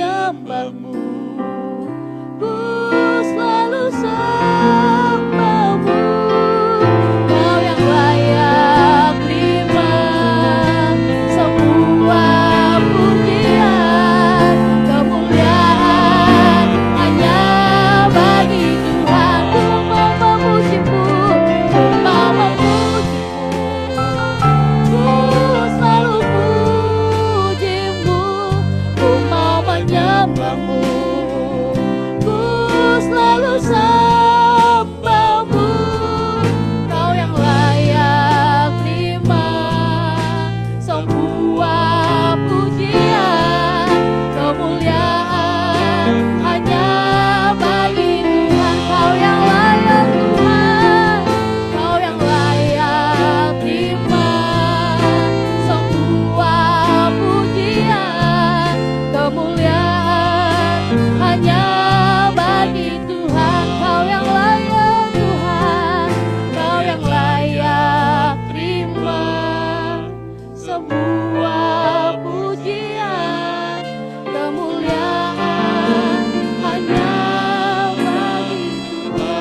menyembahmu, ku selalu sembahmu. Kau yang layak terima semua pujian, kemuliaan hanya bagi Tuhan. Ku mau memujimu, ku mau memujimu, ku selalu pujimu, ku mau menyembahmu, ku selalu sembahmu. Kau yang layak terima semua pujian, kemuliaan hanya bagi Tuhan. Kau yang layak Tuhan, kau yang layak terima semua pujian, kemuliaan hanya bagi Tuhan. Kau yang layak Tuhan, kau yang layak terima semua pujian, kemuliaan hanya bagi Tuhan.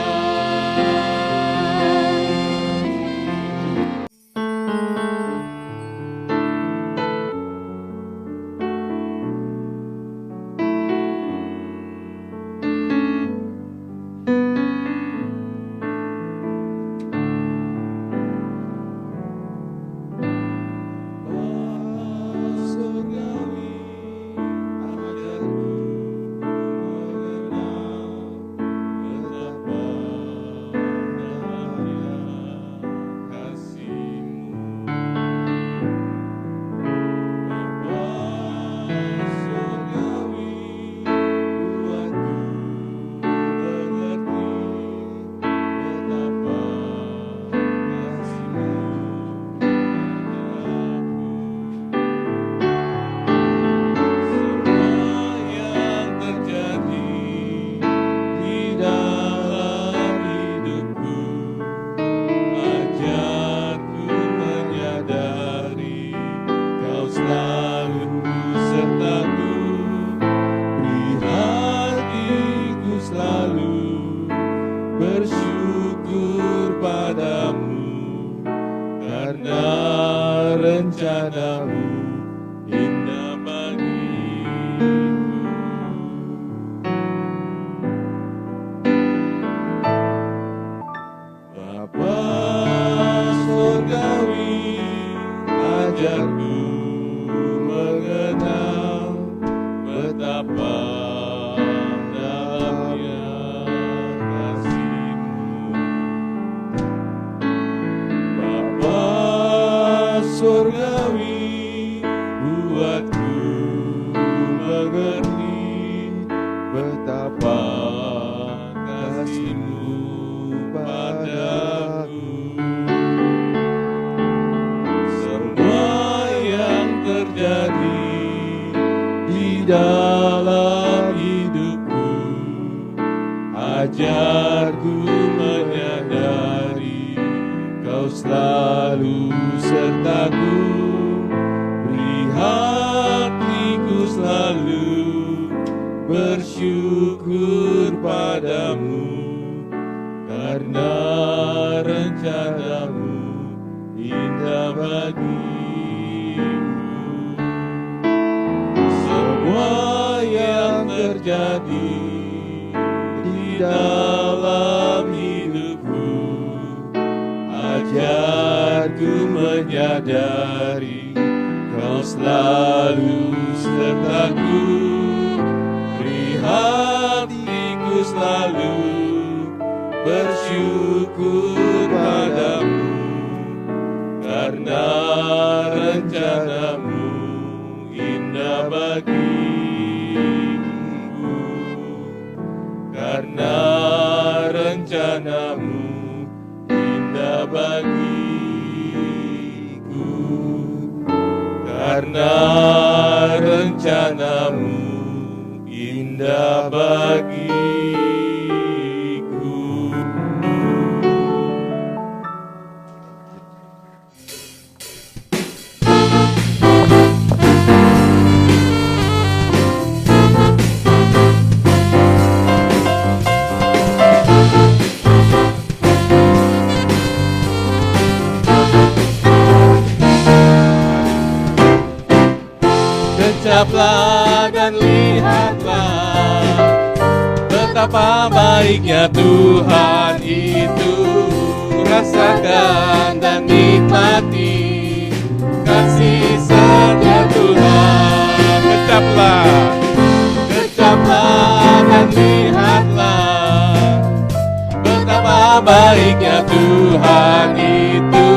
Bersyukur padamu karena rencanamu indah bagiku. Bapa surgawi, ajarku mengenal betapa dalamnya kasih-Mu. Bapa surgawi, buatku mengerti betapa kasih-Mu padaku. Semua yang terjadi di dalam hidupku, ajarku menyadari Kau selalu sertaku. Beri hatiku selalu bersyukur padamu karena rencanamu indah bagiku. Semua yang terjadi di dalam hidupku, ajarku menyadari Kau selalu sertaku. Beri hatiku selalu bersyukur padamu karena rencanamu indah bagiku. Karena rencanamu indah bagiku. Karena rencanamu indah bagiku. Hadaplah dan lihatlah betapa baiknya Tuhan itu. Rasakan dan nikmati kasih setia Tuhan. Kecaplah dan lihatlah betapa baiknya Tuhan itu.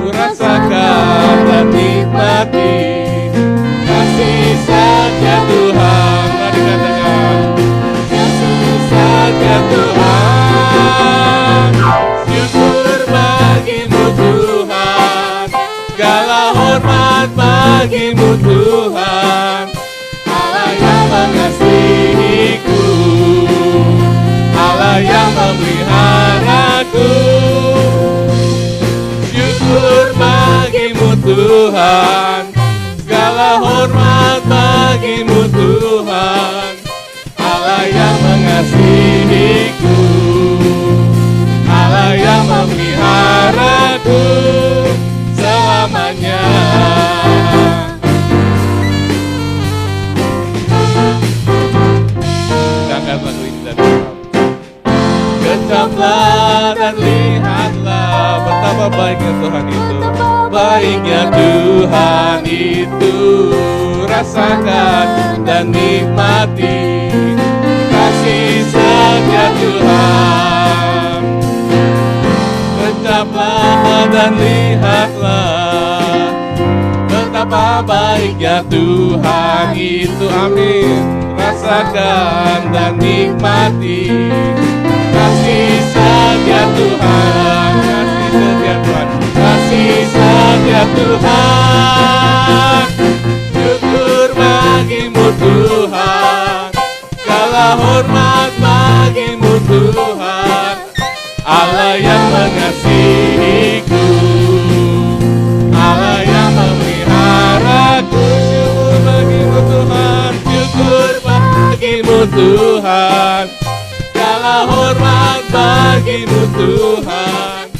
Rasakan dan nikmati kasih setia Tuhan. Mari katakan kasih setia Tuhan. Syukur bagimu Tuhan, segala hormat bagimu Tuhan. Allah yang mengasihiku, Allah yang memeliharaku. Syukur bagimu Tuhan, segala hormat bagimu Tuhan. Allah yang mengasihiku, Allah yang memeliharaku selamanya. Angkat lagu ini dari Tuhan. Kecaplah dan lihatlah betapa baiknya Tuhan itu. Baiknya Tuhan itu. Rasakan dan nikmati kasih setia Tuhan. Kecaplah dan lihatlah betapa baiknya Tuhan itu. Amin. Rasakan dan nikmati kasih setia Tuhan. Kasih setia Tuhan. Kasih setia Tuhan. Syukur bagimu Tuhan, segala hormat bagimu Tuhan. Allah yang mengasihiku, Allah yang memeliharaku. Syukur bagimu Tuhan, syukur bagimu Tuhan, segala hormat bagimu Tuhan.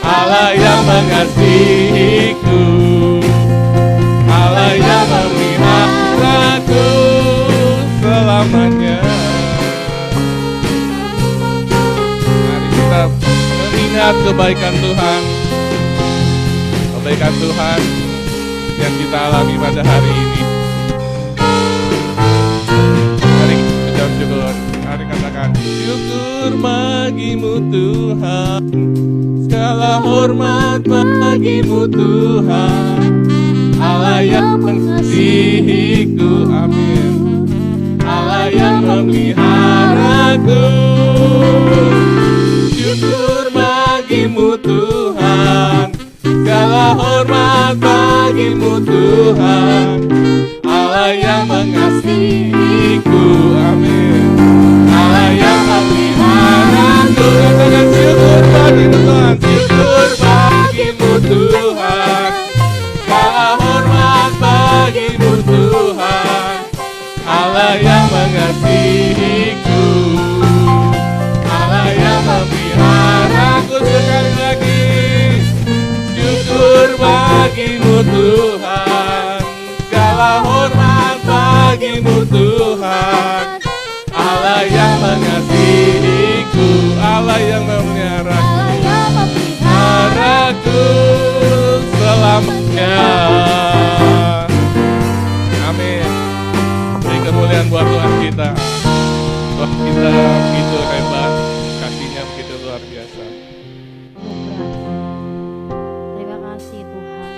Allah yang mengasihiku, Allah yang memeliharaku selamanya. Mari kita mengingat kebaikan Tuhan, kebaikan Tuhan yang kita alami pada hari ini. Mari kita ucap syukur. Mari katakan syukur bagimu Tuhan, segala hormat bagimu Tuhan. Allah yang mengasihiku, amin. Allah yang memeliharaku. Syukur bagimu Tuhan, segala hormat bagimu Tuhan. Allah yang mengasihiku, amin. Allah yang memeliharaku. Katakan syukur bagimu Tuhan, syukur bagimu Tuhan, segala hormat bagimu Tuhan. Allah yang mengasihiku, Allah yang memeliharaku. Sekali lagi syukur bagimu Tuhan, segala hormat bagimu Tuhan. Allah yang mengasihiku, Allah yang memeliharaku selamanya. Amin. Beri kemuliaan buat Tuhan kita. Tuhan kita begitu hebat, kasih-Nya begitu luar biasa. Terima kasih Tuhan.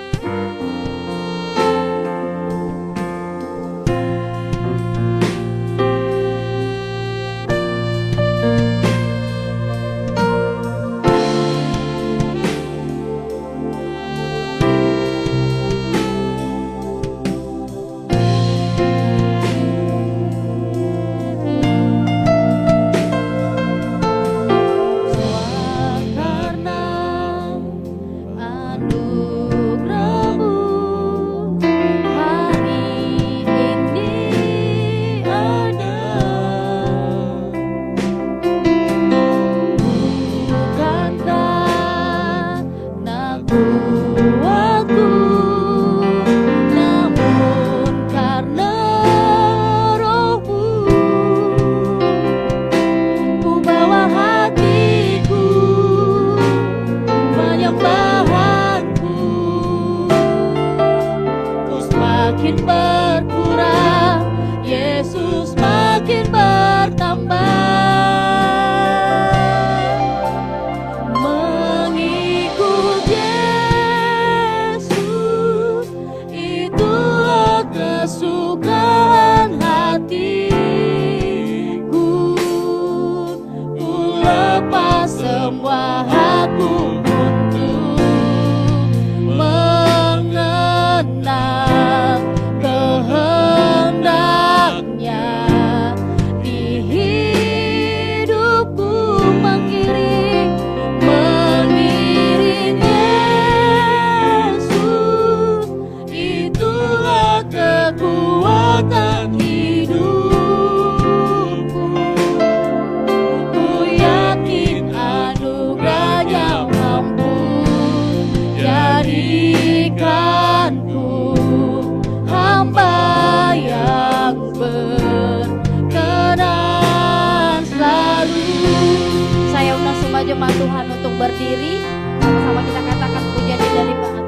jemaat Tuhan untuk berdiri. Sama-sama kita katakan pujian dari Bapak.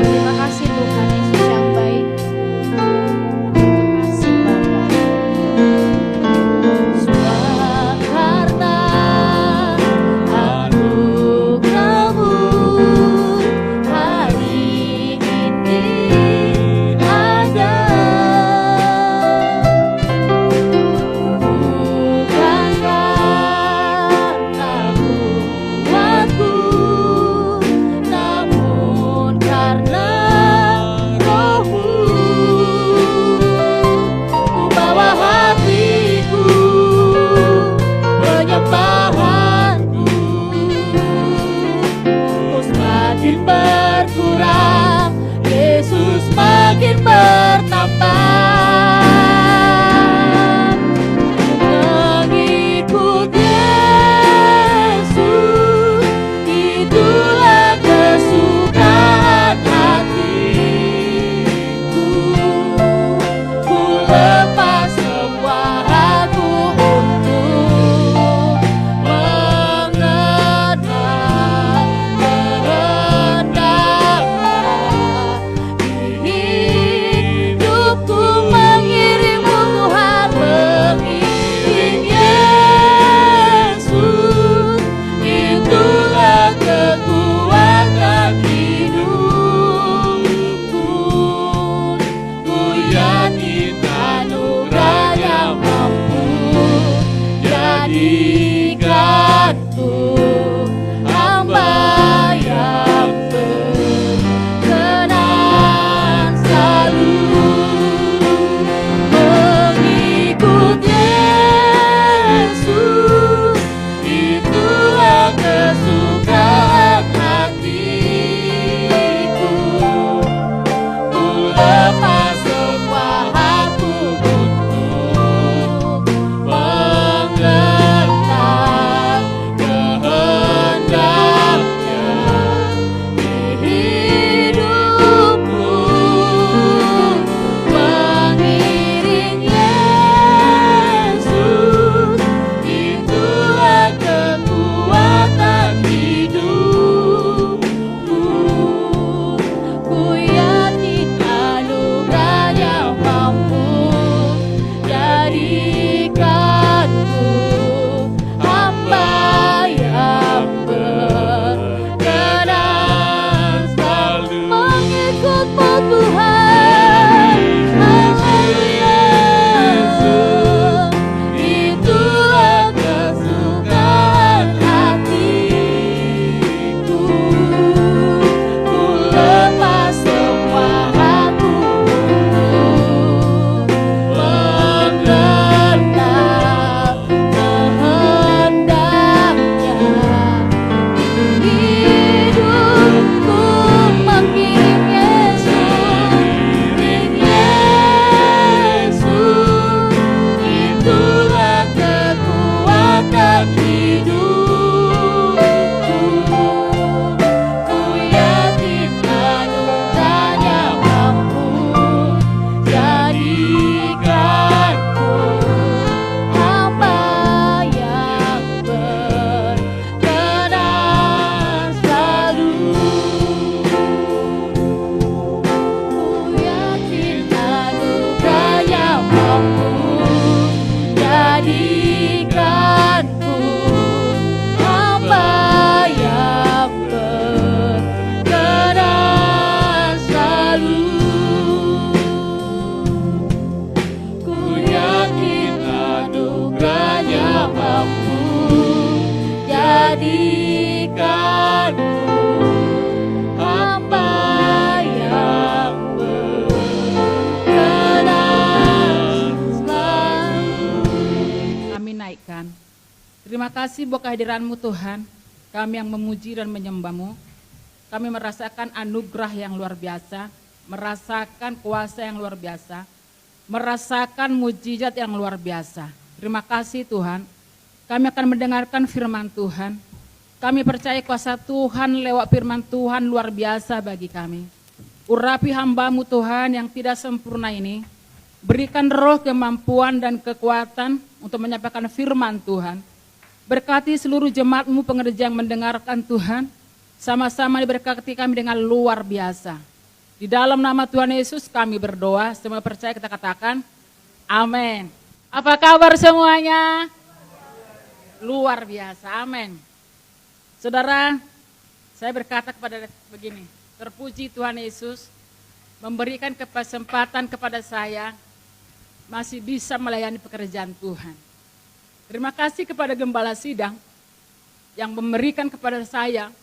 Terima kasih Tuhan Yesus yang baik. Terima kasih Bapak. Semua karena anugerah-Mu hari ini ada. Bukan karena kuatku, namun karena Roh-Mu. Ku bawa hatiku, penyembahanku, ku semakin berkurang, Yesus makin bertambah. Mengikut Yesus, itulah kesukaan hatiku. Ku lepas semua aku untuk mengenal kehendaknya. Di hidupku mengiringmu Tuhan, mengiring Yesus, itulah kekuatan hidupku. Ku yakin anugerah-Nya mampu jadikanku hamba yang berkenan selalu. Mengikut Yesus, itulah kesukaan hatiku. Ku lepas semua aku untuk mengenal kehendaknya di hidupku. Mengiring Yesus, itulah kekuatan hidupku. Ku yakin anugerah-Nya mampu jadikanku hamba yang berkenan selalu. Mengikut-Mu Tuhan, haleluya. Itulah kesukaan hatiku. Ku lepas semua aku untuk mengenal kehendaknya di hidupku. Mengiring Yesus, itulah kekuatan hidupku. Ku yakin anugerah-Nya mampu jadikanku hamba yang berkenan selalu. Ku yakin anugerah-Nya mampu jadikanku hamba yang berkenan selalu. Ku yakin anugerah-Nya mampu jadikanku hamba yang berkenan selalu. Kami naikkan. Terima kasih buat kehadiran-Mu Tuhan. Kami yang memuji dan menyembah-Mu. Kami merasakan anugerah yang luar biasa, merasakan kuasa yang luar biasa, merasakan mujizat yang luar biasa. Terima kasih Tuhan. Kami akan mendengarkan firman Tuhan. Kami percaya kuasa Tuhan lewat firman Tuhan luar biasa bagi kami. Urapi hamba-Mu Tuhan yang tidak sempurna ini. Berikan roh kemampuan dan kekuatan untuk menyampaikan firman Tuhan. Berkati seluruh jemaat-Mu pengerja yang mendengarkan Tuhan. Sama-sama diberkati kami dengan luar biasa. Di dalam nama Tuhan Yesus kami berdoa. Semua percaya kita katakan, amin. Apa kabar semuanya? Luar biasa, amin. Saudara, saya berkata kepada begini, terpuji Tuhan Yesus memberikan kesempatan kepada saya masih bisa melayani pekerjaan Tuhan. Terima kasih kepada Gembala Sidang yang memberikan kepada saya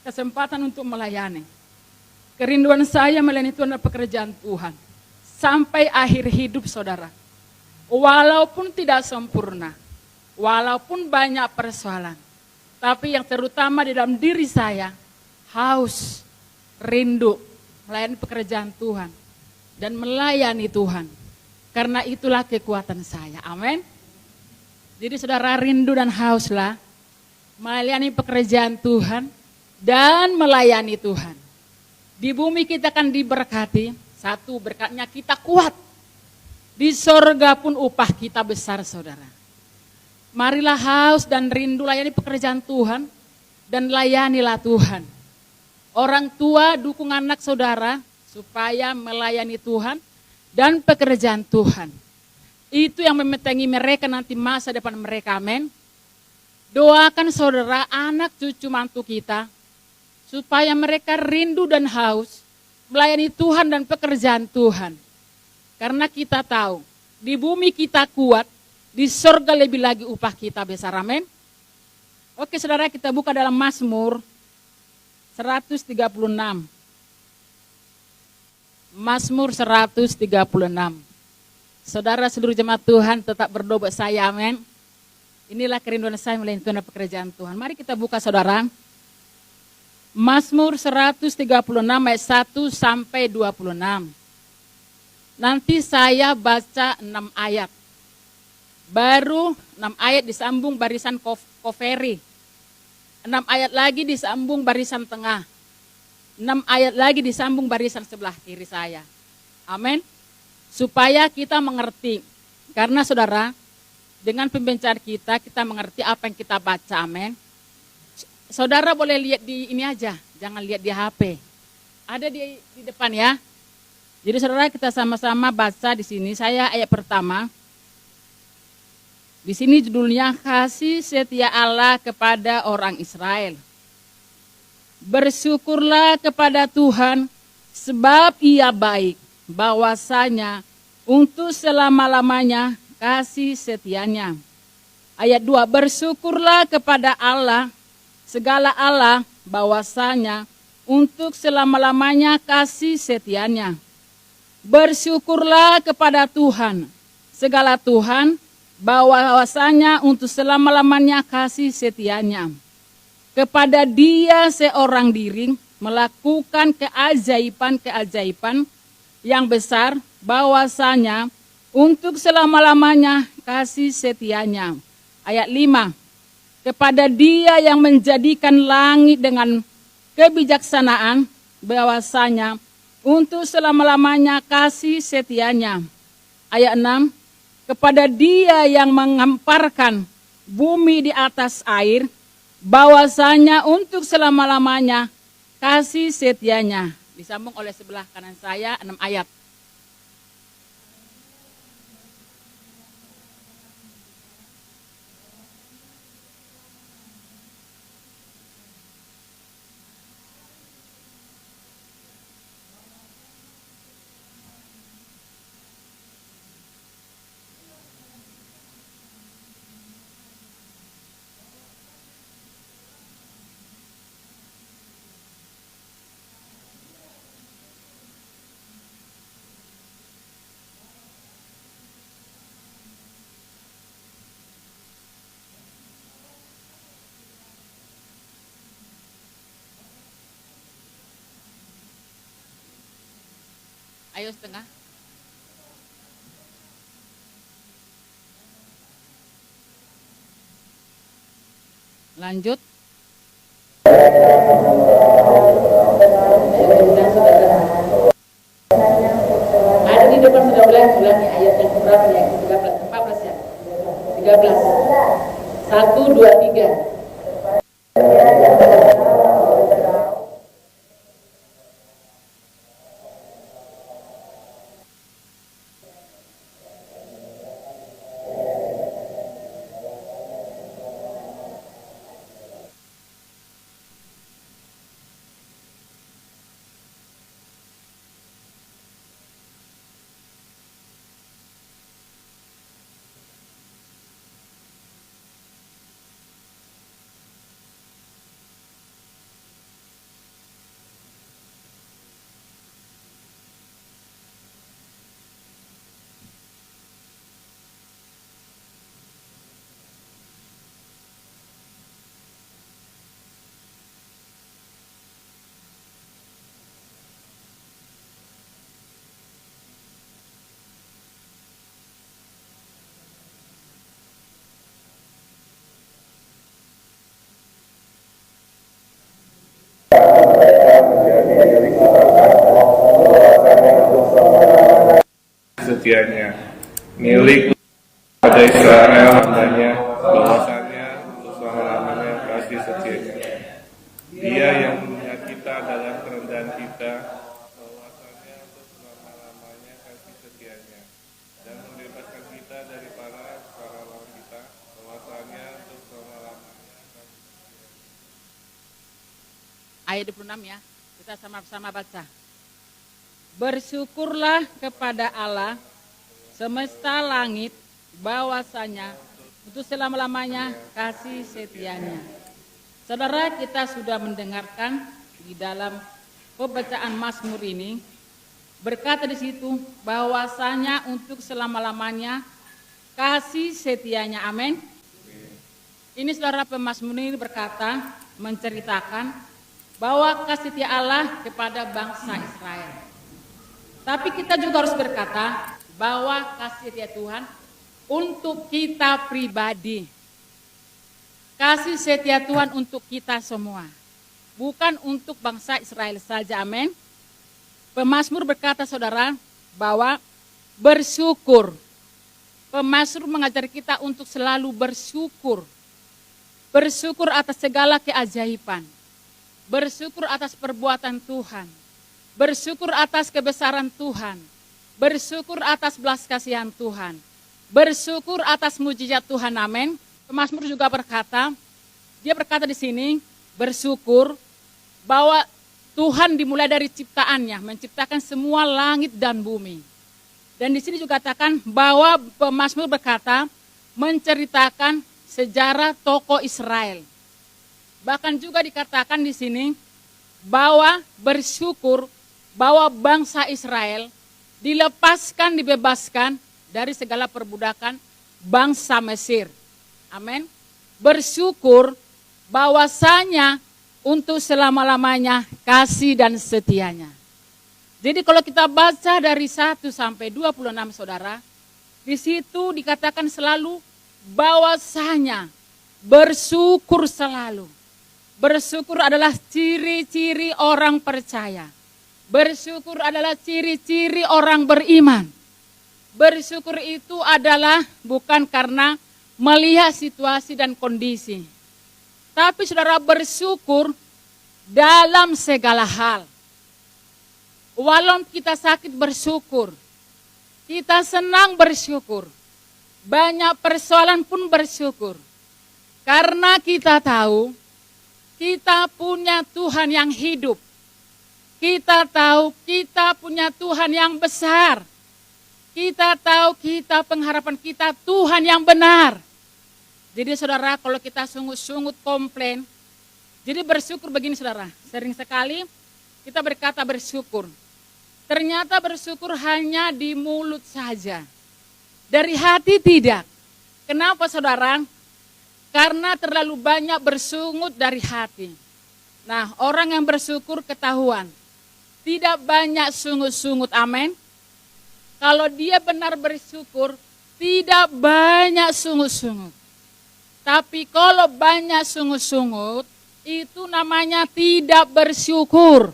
kesempatan untuk melayani. Kerinduan saya melayani Tuhan dan pekerjaan Tuhan sampai akhir hidup saudara. Walaupun tidak sempurna, walaupun banyak persoalan, tapi yang terutama di dalam diri saya haus, rindu melayani pekerjaan Tuhan dan melayani Tuhan. Karena itulah kekuatan saya. Amin. Jadi saudara rindu dan hauslah melayani pekerjaan Tuhan dan melayani Tuhan. Di bumi kita akan diberkati. Satu, berkatnya kita kuat. Di sorga pun upah kita besar saudara. Marilah haus dan rindu layani pekerjaan Tuhan dan layanilah Tuhan. Orang tua dukung anak saudara supaya melayani Tuhan dan pekerjaan Tuhan. Itu yang memetengi mereka nanti masa depan mereka, amin. Doakan saudara, anak cucu mantu kita, supaya mereka rindu dan haus melayani Tuhan dan pekerjaan Tuhan. Karena kita tahu, di bumi kita kuat, di sorga lebih lagi upah kita besar, amin. Oke saudara, kita buka dalam Mazmur 136. Mazmur 136. Saudara seluruh jemaat Tuhan tetap berdoa buat saya, amin. Inilah kerinduan saya melayani Tuhan dan pekerjaan Tuhan. Mari kita buka saudara. Mazmur 136 ayat 1 sampai 26. Nanti saya baca 6 ayat. Baru 6 ayat disambung barisan koferi. 6 ayat lagi disambung barisan tengah. 6 ayat lagi disambung barisan sebelah kiri saya. Amin. Supaya kita mengerti. Karena saudara, dengan pembicaraan kita mengerti apa yang kita baca, amin. Saudara boleh lihat di ini aja, jangan lihat di HP. Ada di depan ya. Jadi saudara kita sama-sama baca di sini. Saya ayat pertama. Di sini judulnya kasih setia Allah kepada orang Israel. Bersyukurlah kepada Tuhan sebab Ia baik, bahwasanya untuk selama-lamanya kasih setianya. Ayat 2, bersyukurlah kepada Allah, segala Allah, bahwasanya untuk selama-lamanya kasih setianya. Bersyukurlah kepada Tuhan, segala Tuhan, bahwasanya untuk selama-lamanya kasih setianya. Kepada Dia seorang diri melakukan keajaiban-keajaiban yang besar, bahwasanya untuk selama-lamanya kasih setianya. Ayat 5, kepada Dia yang menjadikan langit dengan kebijaksanaan, bahwasanya untuk selama-lamanya kasih setianya. Ayat 6, kepada Dia yang menghamparkan bumi di atas air, bahwasanya untuk selama-lamanya kasih setianya. Disambung oleh sebelah kanan saya 6 ayat. Ayo setengah. Lanjut. Ada di depan sudah ulangi ayat yang berapa ya? 13, 14 ya? 13. 1, 2, 3. Setianya milik pada Israel hambanya, bahwasannya untuk selama-lamanya kasih setianya. Dia yang mengingat kita dalam kerendahan kita, bahwasannya untuk selama-lamanya kasih setianya, dan membebaskan kita dari para lawan kita, bahwasannya untuk selama-lamanya kasih setianya. Ayat 26 ya, kita sama-sama baca. Bersyukurlah kepada Allah semesta langit, bahwasanya untuk selama-lamanya kasih setianya. Saudara, kita sudah mendengarkan di dalam pembacaan Mazmur ini, berkata di situ bahwasanya untuk selama-lamanya kasih setianya. Amin. Ini saudara, pemazmur ini berkata, menceritakan bahwa kasih setia Allah kepada bangsa Israel. Tapi kita juga harus berkata bahwa kasih setia Tuhan untuk kita pribadi. Kasih setia Tuhan untuk kita semua. Bukan untuk bangsa Israel saja, amin. Pemazmur berkata saudara bahwa bersyukur. Pemazmur mengajar kita untuk selalu bersyukur. Bersyukur atas segala keajaiban. Bersyukur atas perbuatan Tuhan. Bersyukur atas kebesaran Tuhan. Bersyukur atas belas kasihan Tuhan. Bersyukur atas mujizat Tuhan, amin. Pemazmur juga berkata, dia berkata di sini, bersyukur bahwa Tuhan dimulai dari ciptaannya, menciptakan semua langit dan bumi. Dan di sini juga katakan bahwa pemazmur berkata, menceritakan sejarah tokoh Israel. Bahkan juga dikatakan di sini bahwa bersyukur bahwa bangsa Israel dilepaskan, dibebaskan dari segala perbudakan bangsa Mesir. Amin. Bersyukur bahwasanya untuk selama-lamanya kasih dan setianya. Jadi kalau kita baca dari 1 sampai 26 saudara, di situ dikatakan selalu bahwasanya bersyukur selalu. Bersyukur adalah ciri-ciri orang percaya. Bersyukur adalah ciri-ciri orang beriman. Bersyukur itu adalah bukan karena melihat situasi dan kondisi. Tapi saudara, bersyukur dalam segala hal. Walau kita sakit bersyukur. Kita senang bersyukur. Banyak persoalan pun bersyukur. Karena kita tahu kita punya Tuhan yang hidup. Kita tahu kita punya Tuhan yang besar. Kita tahu kita pengharapan kita Tuhan yang benar. Jadi saudara, kalau kita sungut-sungut komplain, jadi bersyukur begini saudara. Sering sekali kita berkata bersyukur. Ternyata bersyukur hanya di mulut saja. Dari hati tidak. Kenapa saudara? Karena terlalu banyak bersungut dari hati. Nah, orang yang bersyukur ketahuan. Tidak banyak sungut-sungut, amin. Kalau dia benar bersyukur, tidak banyak sungut-sungut. Tapi kalau banyak sungut-sungut, itu namanya tidak bersyukur.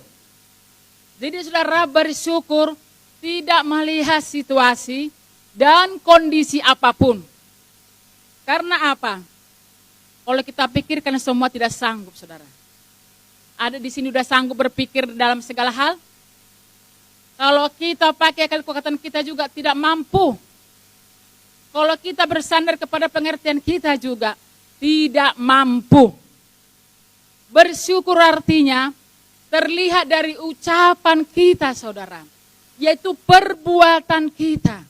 Jadi saudara, bersyukur tidak melihat situasi dan kondisi apapun. Karena apa? Kalau kita pikirkan semua tidak sanggup, saudara. Ada di sini udah sanggup berpikir dalam segala hal? Kalau kita pakai kekuatan kita juga tidak mampu. Kalau kita bersandar kepada pengertian kita juga tidak mampu. Bersyukur artinya terlihat dari ucapan kita, saudara. Yaitu perbuatan kita.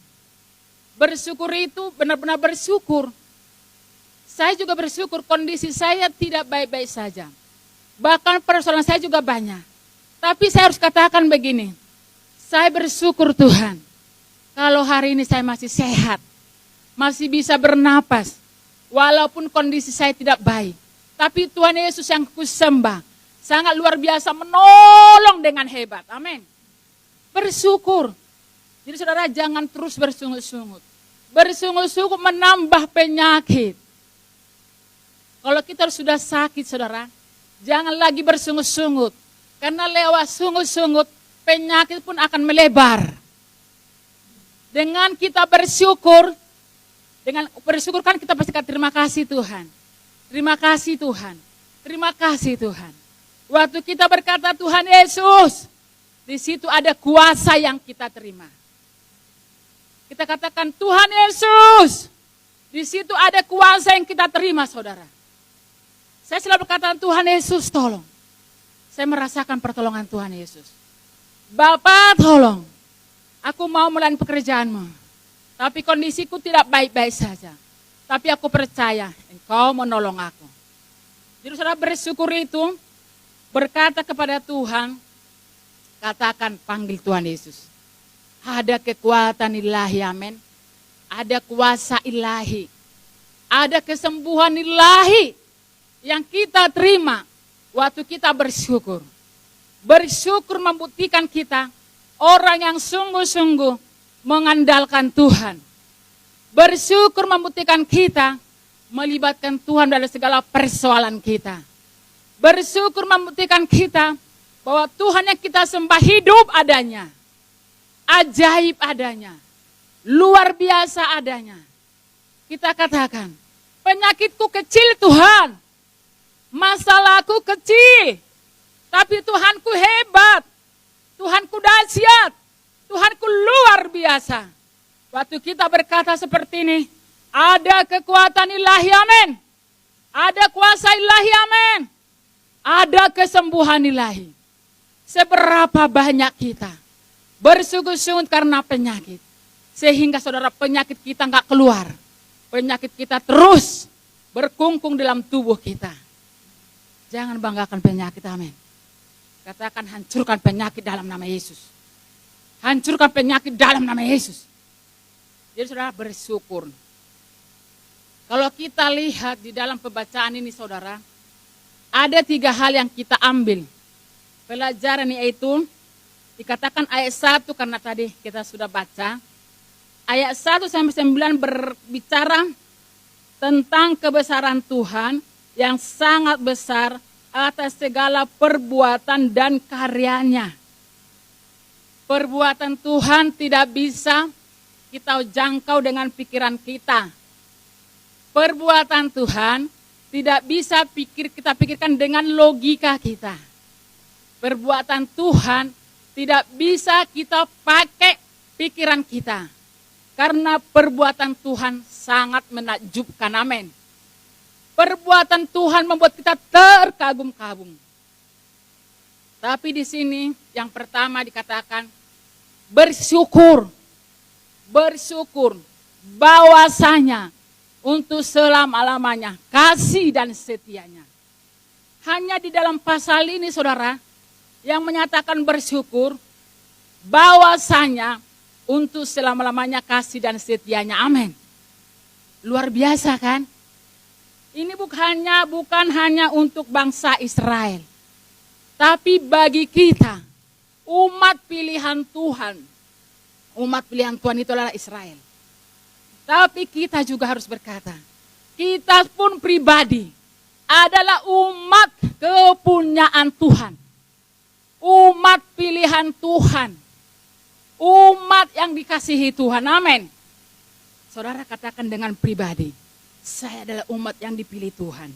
Bersyukur itu benar-benar bersyukur. Saya juga bersyukur kondisi saya tidak baik-baik saja. Bahkan persoalan saya juga banyak. Tapi saya harus katakan begini. Saya bersyukur Tuhan. Kalau hari ini saya masih sehat. Masih bisa bernapas. Walaupun kondisi saya tidak baik. Tapi Tuhan Yesus yang kusembah. Sangat luar biasa menolong dengan hebat. Amin. Bersyukur. Jadi saudara jangan terus bersungut-sungut. Bersungut-sungut menambah penyakit. Kalau kita sudah sakit saudara. Jangan lagi bersungut-sungut. Karena lewat sungut-sungut, penyakit pun akan melebar. Dengan kita bersyukur, kan kita pasti kata terima kasih Tuhan. Terima kasih Tuhan. Terima kasih Tuhan. Waktu kita berkata Tuhan Yesus, di situ ada kuasa yang kita terima. Kita katakan Tuhan Yesus, di situ ada kuasa yang kita terima saudara. Saya selalu berkata Tuhan Yesus tolong. Saya merasakan pertolongan Tuhan Yesus. Bapa tolong. Aku mau melayani pekerjaanmu. Tapi kondisiku tidak baik-baik saja. Tapi aku percaya Engkau menolong aku. Jadi saudara bersyukur itu. Berkata kepada Tuhan. Katakan panggil Tuhan Yesus. Ada kekuatan ilahi amin. Ada kuasa ilahi. Ada kesembuhan ilahi. Yang kita terima waktu kita bersyukur. Bersyukur membuktikan kita orang yang sungguh-sungguh mengandalkan Tuhan. Bersyukur membuktikan kita melibatkan Tuhan dalam segala persoalan kita. Bersyukur membuktikan kita bahwa Tuhan yang kita sembah hidup adanya. Ajaib adanya. Luar biasa adanya. Kita katakan, penyakitku kecil Tuhan. Masalahku kecil, tapi Tuhanku hebat, Tuhanku dahsyat, Tuhanku luar biasa. Waktu kita berkata seperti ini, ada kekuatan ilahi amin, ada kuasa ilahi amin, ada kesembuhan ilahi. Seberapa banyak kita bersungut-sungut karena penyakit, sehingga saudara penyakit kita nggak keluar, penyakit kita terus berkungkung dalam tubuh kita. Jangan banggakan penyakit, amin. Katakan hancurkan penyakit dalam nama Yesus. Hancurkan penyakit dalam nama Yesus. Jadi saudara bersyukur. Kalau kita lihat di dalam pembacaan ini saudara, ada 3 hal yang kita ambil. Pelajaran yaitu, dikatakan ayat 1 karena tadi kita sudah baca. Ayat 1 sampai 9 berbicara tentang kebesaran Tuhan yang sangat besar atas segala perbuatan dan karyanya. Perbuatan Tuhan tidak bisa kita jangkau dengan pikiran kita. Perbuatan Tuhan tidak bisa kita pikirkan dengan logika kita. Perbuatan Tuhan tidak bisa kita pakai pikiran kita. Karena perbuatan Tuhan sangat menakjubkan, amin. Perbuatan Tuhan membuat kita terkagum-kagum. Tapi di sini yang pertama dikatakan bersyukur. Bersyukur bahwasanya untuk selama-lamanya kasih dan setianya. Hanya di dalam pasal ini saudara yang menyatakan bersyukur bahwasanya untuk selama-lamanya kasih dan setianya. Amin. Luar biasa kan? Ini bukan hanya untuk bangsa Israel. Tapi bagi kita, umat pilihan Tuhan. Umat pilihan Tuhan itu adalah Israel. Tapi kita juga harus berkata, kita pun pribadi adalah umat kepunyaan Tuhan. Umat pilihan Tuhan. Umat yang dikasihi Tuhan, amin. Saudara katakan dengan pribadi. saya adalah umat yang dipilih Tuhan.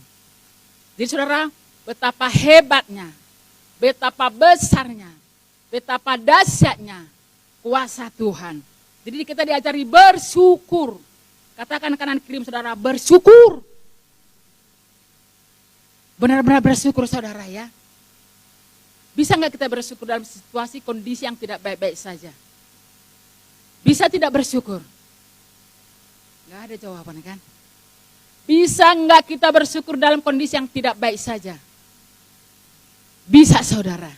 Jadi saudara, betapa hebatnya, betapa besarnya, betapa dahsyatnya kuasa Tuhan. Jadi kita diajari bersyukur. Katakan kanan kiri saudara, bersyukur. Benar-benar bersyukur saudara ya. Bisa nggak kita bersyukur dalam situasi kondisi yang tidak baik-baik saja? Bisa tidak bersyukur? Nggak ada jawaban kan? Bisa nggak kita bersyukur dalam kondisi yang tidak baik saja? Bisa saudara.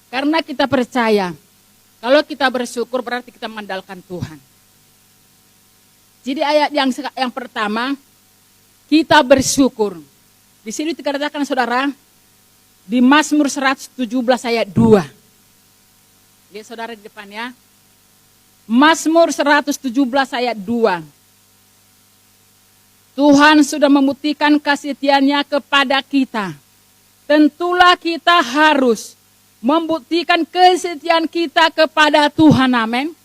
Karena kita percaya, kalau kita bersyukur berarti kita mengandalkan Tuhan. Jadi ayat yang pertama, kita bersyukur. Di sini dikatakan saudara, di Mazmur 117 ayat 2. Lihat saudara di depan ya. Mazmur 117 ayat 2. Tuhan sudah membuktikan kasih setianya kepada kita. Tentulah kita harus membuktikan kesetiaan kita kepada Tuhan. Amin.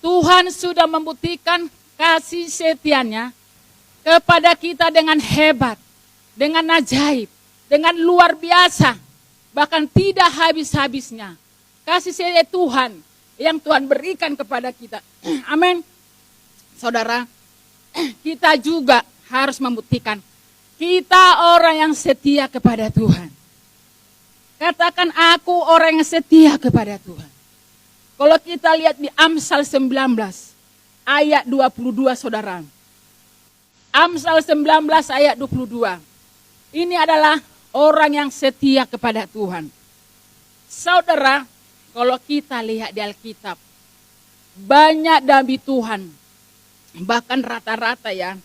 Tuhan sudah membuktikan kasih setianya kepada kita dengan hebat, dengan ajaib, dengan luar biasa, bahkan tidak habis-habisnya. Kasih setia Tuhan yang Tuhan berikan kepada kita. Amin. Saudara, kita juga harus membuktikan kita orang yang setia kepada Tuhan. Katakan aku orang yang setia kepada Tuhan. Kalau kita lihat di Amsal 19 ayat 22 saudara. Amsal 19 ayat 22. Ini adalah orang yang setia kepada Tuhan. Saudara, kalau kita lihat di Alkitab, banyak nabi Tuhan, bahkan rata-rata ya,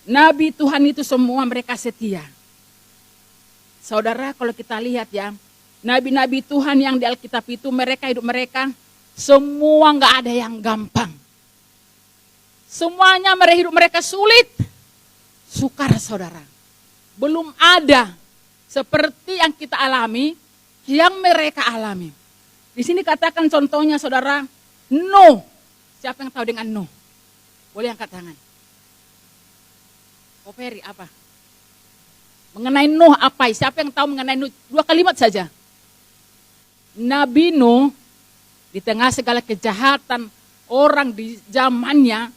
nabi Tuhan itu semua mereka setia. Saudara, kalau kita lihat ya, nabi-nabi Tuhan yang di Alkitab itu hidup mereka semua nggak ada yang gampang. Semuanya hidup mereka sulit, sukar saudara. Belum ada seperti yang kita alami, yang mereka alami. Di sini katakan contohnya saudara, Nuh. Siapa yang tahu dengan Nuh? Boleh angkat tangan. Operi apa? Mengenai Nuh apa? Siapa yang tahu mengenai Nuh? 2 kalimat saja. Nabi Nuh, di tengah segala kejahatan orang di zamannya,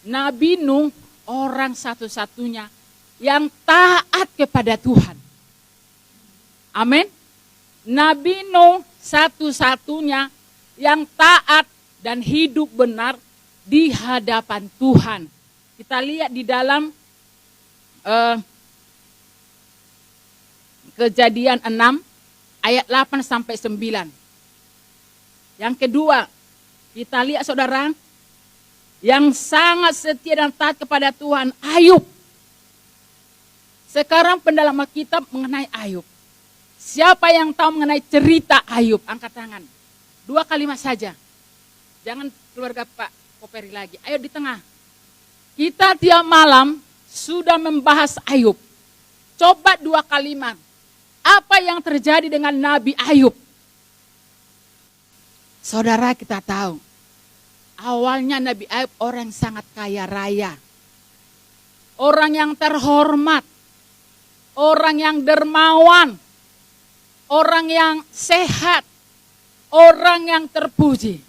Nabi Nuh orang satu-satunya yang taat kepada Tuhan. Amin. Nabi Nuh satu-satunya yang taat dan hidup benar di hadapan Tuhan. Kita lihat di dalam Kejadian 6 ayat 8 sampai 9. Yang kedua, kita lihat saudara, yang sangat setia dan taat kepada Tuhan, Ayub. Sekarang pendalaman kitab mengenai Ayub. Siapa yang tahu mengenai cerita Ayub? Angkat tangan. 2 kalimat saja. Jangan keluarga Pak Koperi lagi. Ayo di tengah. Kita tiap malam sudah membahas Ayub. Coba 2 kalimat. Apa yang terjadi dengan Nabi Ayub? Saudara, kita tahu. Awalnya Nabi Ayub orang sangat kaya raya. Orang yang terhormat. Orang yang dermawan, orang yang sehat, orang yang terpuji.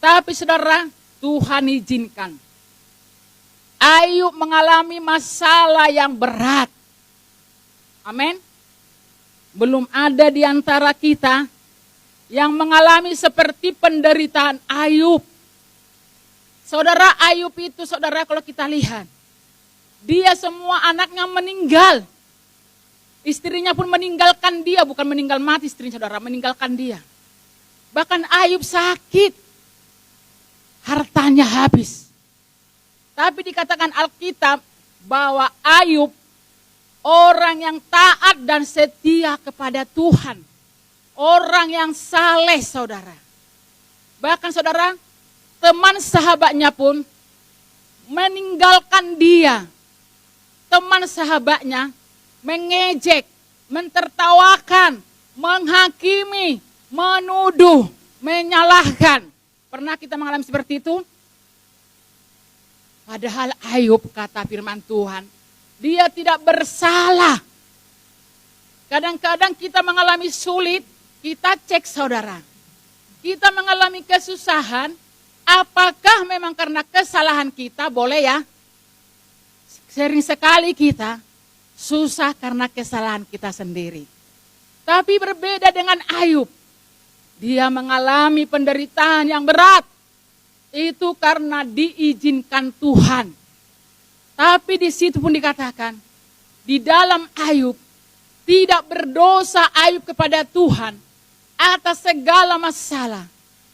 Tapi saudara, Tuhan izinkan Ayub mengalami masalah yang berat. Amin. Belum ada di antara kita yang mengalami seperti penderitaan Ayub. Saudara, Ayub itu saudara kalau kita lihat, dia semua anaknya meninggal. Istrinya pun meninggalkan dia, bukan meninggal mati istrinya saudara, meninggalkan dia. Bahkan Ayub sakit, hartanya habis. Tapi dikatakan Alkitab bahwa Ayub orang yang taat dan setia kepada Tuhan. Orang yang saleh saudara. Bahkan saudara, teman sahabatnya pun meninggalkan dia. Teman sahabatnya mengejek, mentertawakan, menghakimi, menuduh, menyalahkan. Pernah kita mengalami seperti itu? Padahal Ayub, kata firman Tuhan, dia tidak bersalah. Kadang-kadang kita mengalami sulit, kita cek saudara. Kita mengalami kesusahan, apakah memang karena kesalahan kita? Boleh ya? Sering sekali kita susah karena kesalahan kita sendiri. Tapi berbeda dengan Ayub. Dia mengalami penderitaan yang berat. Itu karena diizinkan Tuhan. Tapi di situ pun dikatakan, di dalam Ayub, tidak berdosa Ayub kepada Tuhan atas segala masalah,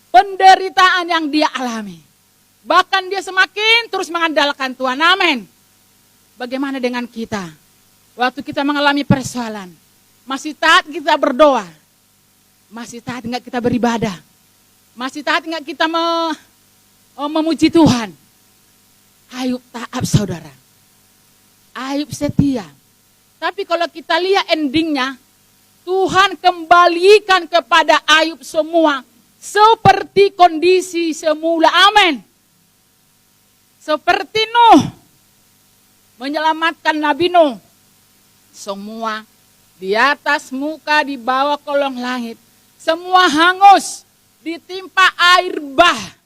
penderitaan yang dia alami. Bahkan dia semakin terus mengandalkan Tuhan. Amin. Bagaimana dengan kita? Waktu kita mengalami persoalan, masih taat kita berdoa? Masih taat enggak kita beribadah? Masih taat enggak kita memuji Tuhan? Ayub taat saudara. Ayub setia. Tapi kalau kita lihat endingnya, Tuhan kembalikan kepada Ayub semua seperti kondisi semula. Amin. Seperti Nuh menyelamatkan Nabi Nuh. Semua di atas muka, di bawah kolong langit. Semua hangus, ditimpa air bah.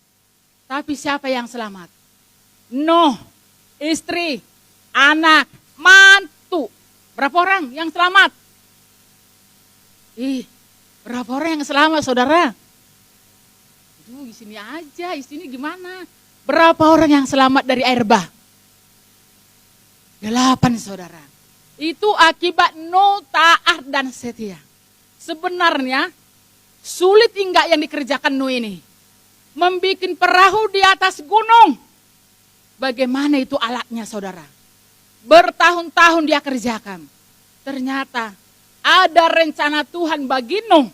Tapi siapa yang selamat? Nuh, istri, anak, mantu. Berapa orang yang selamat? Berapa orang yang selamat saudara? Di sini aja, di sini gimana? Berapa orang yang selamat dari air bah? 8 saudara. Itu akibat Nuh taat dan setia. Sebenarnya sulit enggak yang dikerjakan Nuh ini? Membikin perahu di atas gunung. Bagaimana itu alatnya saudara? Bertahun-tahun dia kerjakan. Ternyata ada rencana Tuhan bagi Nuh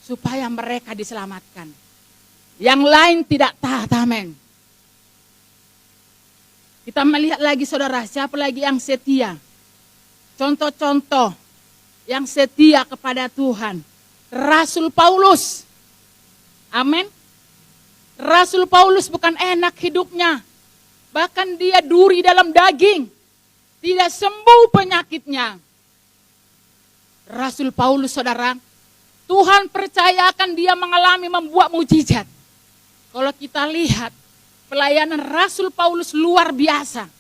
supaya mereka diselamatkan. Yang lain tidak taat. Amin. Kita melihat lagi saudara, siapa lagi yang setia? Contoh-contoh yang setia kepada Tuhan. Rasul Paulus. Amin. Rasul Paulus bukan enak hidupnya. Bahkan dia duri dalam daging. Tidak sembuh penyakitnya. Rasul Paulus saudara, Tuhan percayakan dia mengalami membuat mujizat. Kalau kita lihat pelayanan Rasul Paulus luar biasa.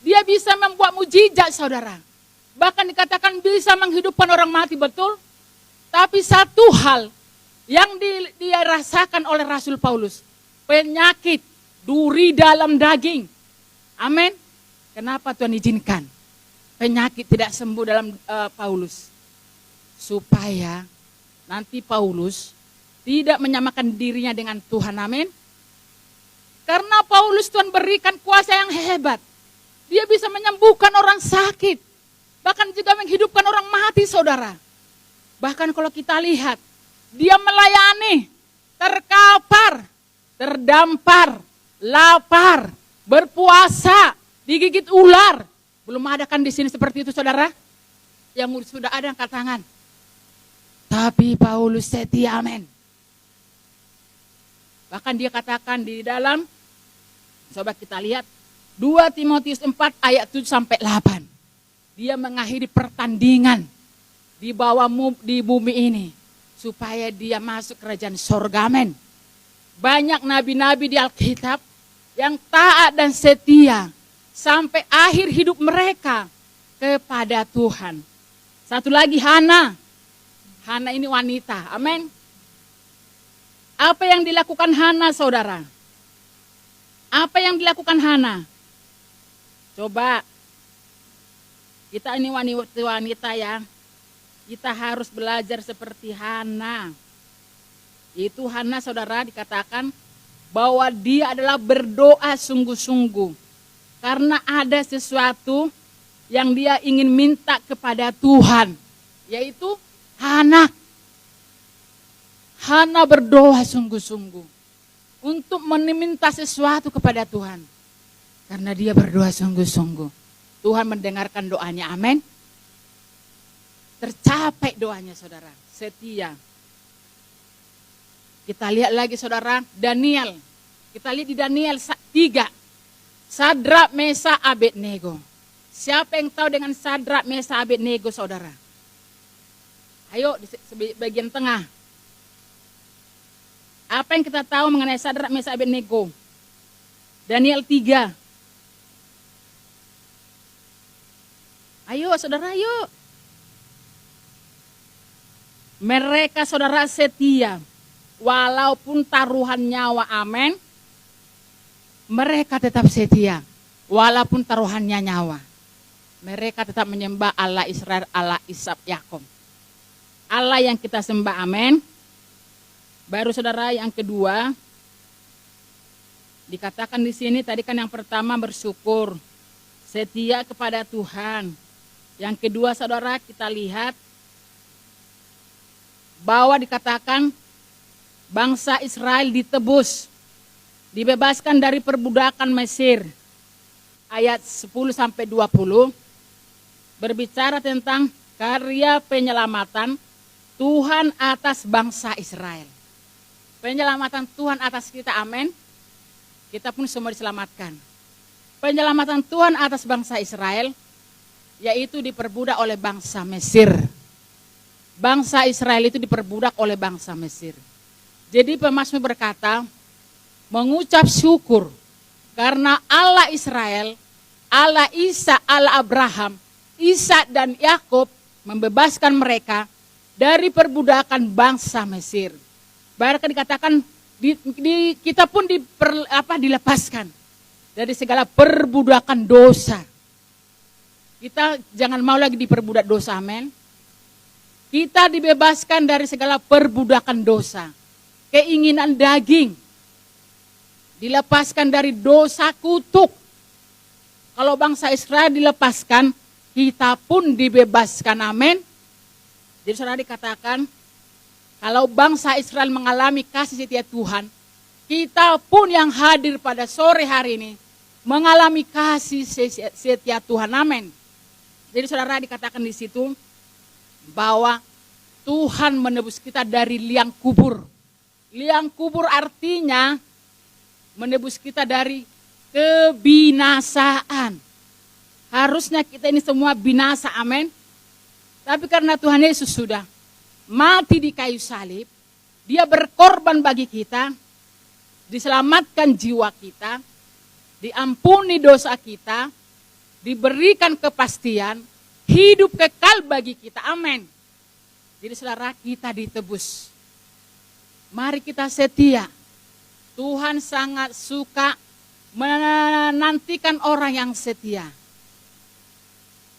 Dia bisa membuat mujizat saudara. Bahkan dikatakan bisa menghidupkan orang mati, betul? Tapi satu hal yang dia rasakan oleh Rasul Paulus. Penyakit duri dalam daging. Amin. Kenapa Tuhan izinkan penyakit tidak sembuh dalam Paulus? Supaya nanti Paulus tidak menyamakan dirinya dengan Tuhan. Amin. Karena Paulus Tuhan berikan kuasa yang hebat. Dia bisa menyembuhkan orang sakit. Bahkan juga menghidupkan orang mati saudara. Bahkan kalau kita lihat, dia melayani, terkapar, terdampar, lapar, berpuasa, digigit ular. Belum ada kan di sini seperti itu saudara? Yang sudah ada angkat tangan. Tapi Paulus setia, amin. Bahkan dia katakan di dalam, coba kita lihat, 2 Timotius 4 ayat 7-8. Dia mengakhiri pertandingan di bumi ini. Supaya dia masuk kerajaan sorga, amin. Banyak nabi-nabi di Alkitab yang taat dan setia. Sampai akhir hidup mereka kepada Tuhan. Satu lagi Hana. Hana ini wanita, amin. Apa yang dilakukan Hana saudara? Apa yang dilakukan Hana? Coba, kita ini wanita ya, kita harus belajar seperti Hana. Itu Hana saudara dikatakan bahwa dia adalah berdoa sungguh-sungguh. Karena ada sesuatu yang dia ingin minta kepada Tuhan. Yaitu Hana. Hana berdoa sungguh-sungguh. Untuk meminta sesuatu kepada Tuhan. Karena dia berdoa sungguh-sungguh. Tuhan mendengarkan doanya, amin. Tercapai doanya saudara, setia. Kita lihat lagi saudara, Daniel. Kita lihat di Daniel 3. Sadrak, Mesak, Abednego. Siapa yang tahu dengan Sadrak, Mesak, Abednego, saudara? Ayo di bagian tengah. Apa yang kita tahu mengenai Sadrak, Mesak, Abednego? Daniel 3. Ayo saudara, ayo. Mereka saudara setia. Walaupun taruhan nyawa, amin. Mereka tetap setia. Walaupun taruhannya nyawa. Mereka tetap menyembah Allah Israel, Allah Ishak, Yakub. Allah yang kita sembah, amin. Baru saudara yang kedua. Dikatakan di sini tadi kan yang pertama bersyukur. Setia kepada Tuhan. Yang kedua saudara kita lihat bahwa dikatakan bangsa Israel ditebus, dibebaskan dari perbudakan Mesir. Ayat 10-20 berbicara tentang karya penyelamatan Tuhan atas bangsa Israel. Penyelamatan Tuhan atas kita, amin. Kita pun semua diselamatkan. Penyelamatan Tuhan atas bangsa Israel, yaitu diperbudak oleh bangsa Mesir. Bangsa Israel itu diperbudak oleh bangsa Mesir. Jadi pemazmur berkata, mengucap syukur karena Allah Israel, Allah Ishak, Allah Abraham, Ishak dan Yakub membebaskan mereka dari perbudakan bangsa Mesir. Bahkan dikatakan kita pun dilepaskan dari segala perbudakan dosa. Kita jangan mau lagi diperbudak dosa, amin. Kita dibebaskan dari segala perbudakan dosa. Keinginan daging. Dilepaskan dari dosa kutuk. Kalau bangsa Israel dilepaskan, kita pun dibebaskan, amin. Jadi saudara dikatakan, kalau bangsa Israel mengalami kasih setia Tuhan, kita pun yang hadir pada sore hari ini, mengalami kasih setia Tuhan, amin. Jadi saudara dikatakan di situ bahwa Tuhan menebus kita dari liang kubur. Liang kubur artinya menebus kita dari kebinasaan. Harusnya kita ini semua binasa, amin. Tapi karena Tuhan Yesus sudah mati di kayu salib, dia berkorban bagi kita, diselamatkan jiwa kita, diampuni dosa kita, diberikan kepastian, hidup kekal bagi kita, amin. Jadi saudara, kita ditebus. Mari kita setia. Tuhan sangat suka menantikan orang yang setia.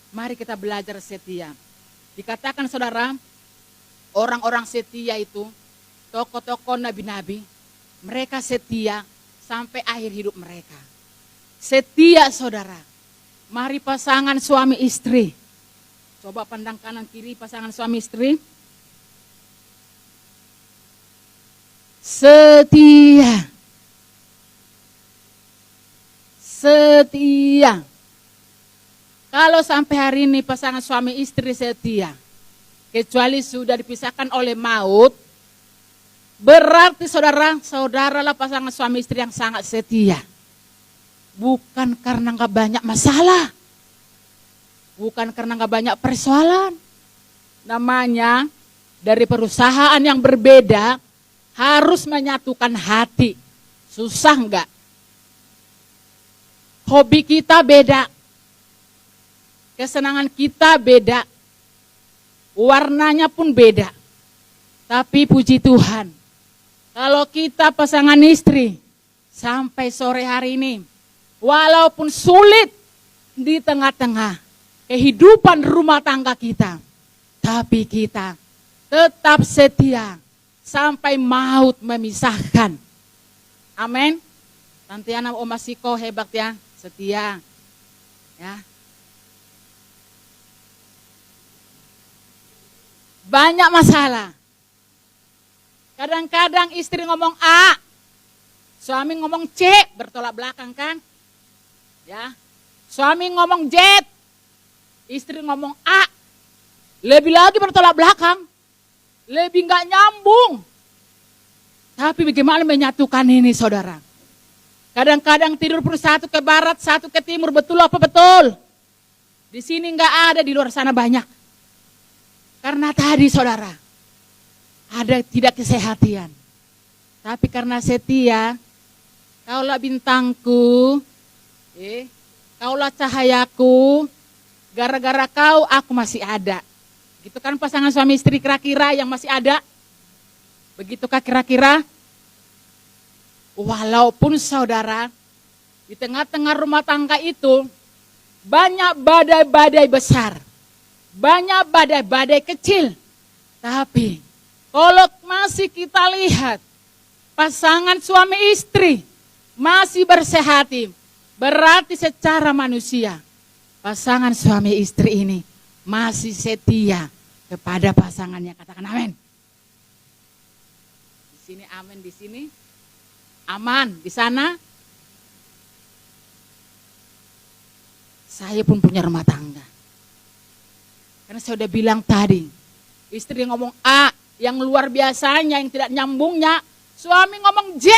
Mari kita belajar setia. Dikatakan saudara, orang-orang setia itu, tokoh-tokoh nabi-nabi, mereka setia sampai akhir hidup mereka. Setia saudara. Mari pasangan suami istri. Coba pandang kanan kiri pasangan suami istri. Setia. Setia. Kalau sampai hari ini pasangan suami istri setia, kecuali sudah dipisahkan oleh maut, berarti saudara-saudaralah pasangan suami istri yang sangat setia. Bukan karena gak banyak masalah. Bukan karena gak banyak persoalan. Namanya dari perusahaan yang berbeda harus menyatukan hati. Susah enggak? Hobi kita beda. Kesenangan kita beda. Warnanya pun beda. Tapi puji Tuhan, kalau kita pasangan istri sampai sore hari ini, walaupun sulit di tengah-tengah kehidupan rumah tangga kita, tapi kita tetap setia sampai maut memisahkan. Amin. Tantiana Oma Siko hebat ya, setia. Ya. Banyak masalah. Kadang-kadang istri ngomong A, suami ngomong C, bertolak belakang kan? Ya. Suami ngomong Z, istri ngomong A, lebih lagi bertolak belakang, lebih nggak nyambung. Tapi bagaimana menyatukan ini saudara? Kadang-kadang tidur pun satu ke barat, satu ke timur, betul apa betul? Di sini nggak ada, di luar sana banyak. Karena tadi saudara, ada tidak kesehatan. Tapi karena setia, kaulah bintangku, kaulah cahayaku, gara-gara kau aku masih ada. Gitu kan pasangan suami istri kira-kira yang masih ada? Begitukah kira-kira? Walaupun saudara, di tengah-tengah rumah tangga itu banyak badai-badai besar, banyak badai-badai kecil. Tapi kalau masih kita lihat pasangan suami istri masih bersehati, berarti secara manusia pasangan suami istri ini masih setia kepada pasangannya. Katakan amin. Di sini amin, di sini aman, di sana saya pun punya rumah tangga. Karena saya udah bilang tadi, istri ngomong A yang luar biasanya, yang tidak nyambungnya, suami ngomong Z.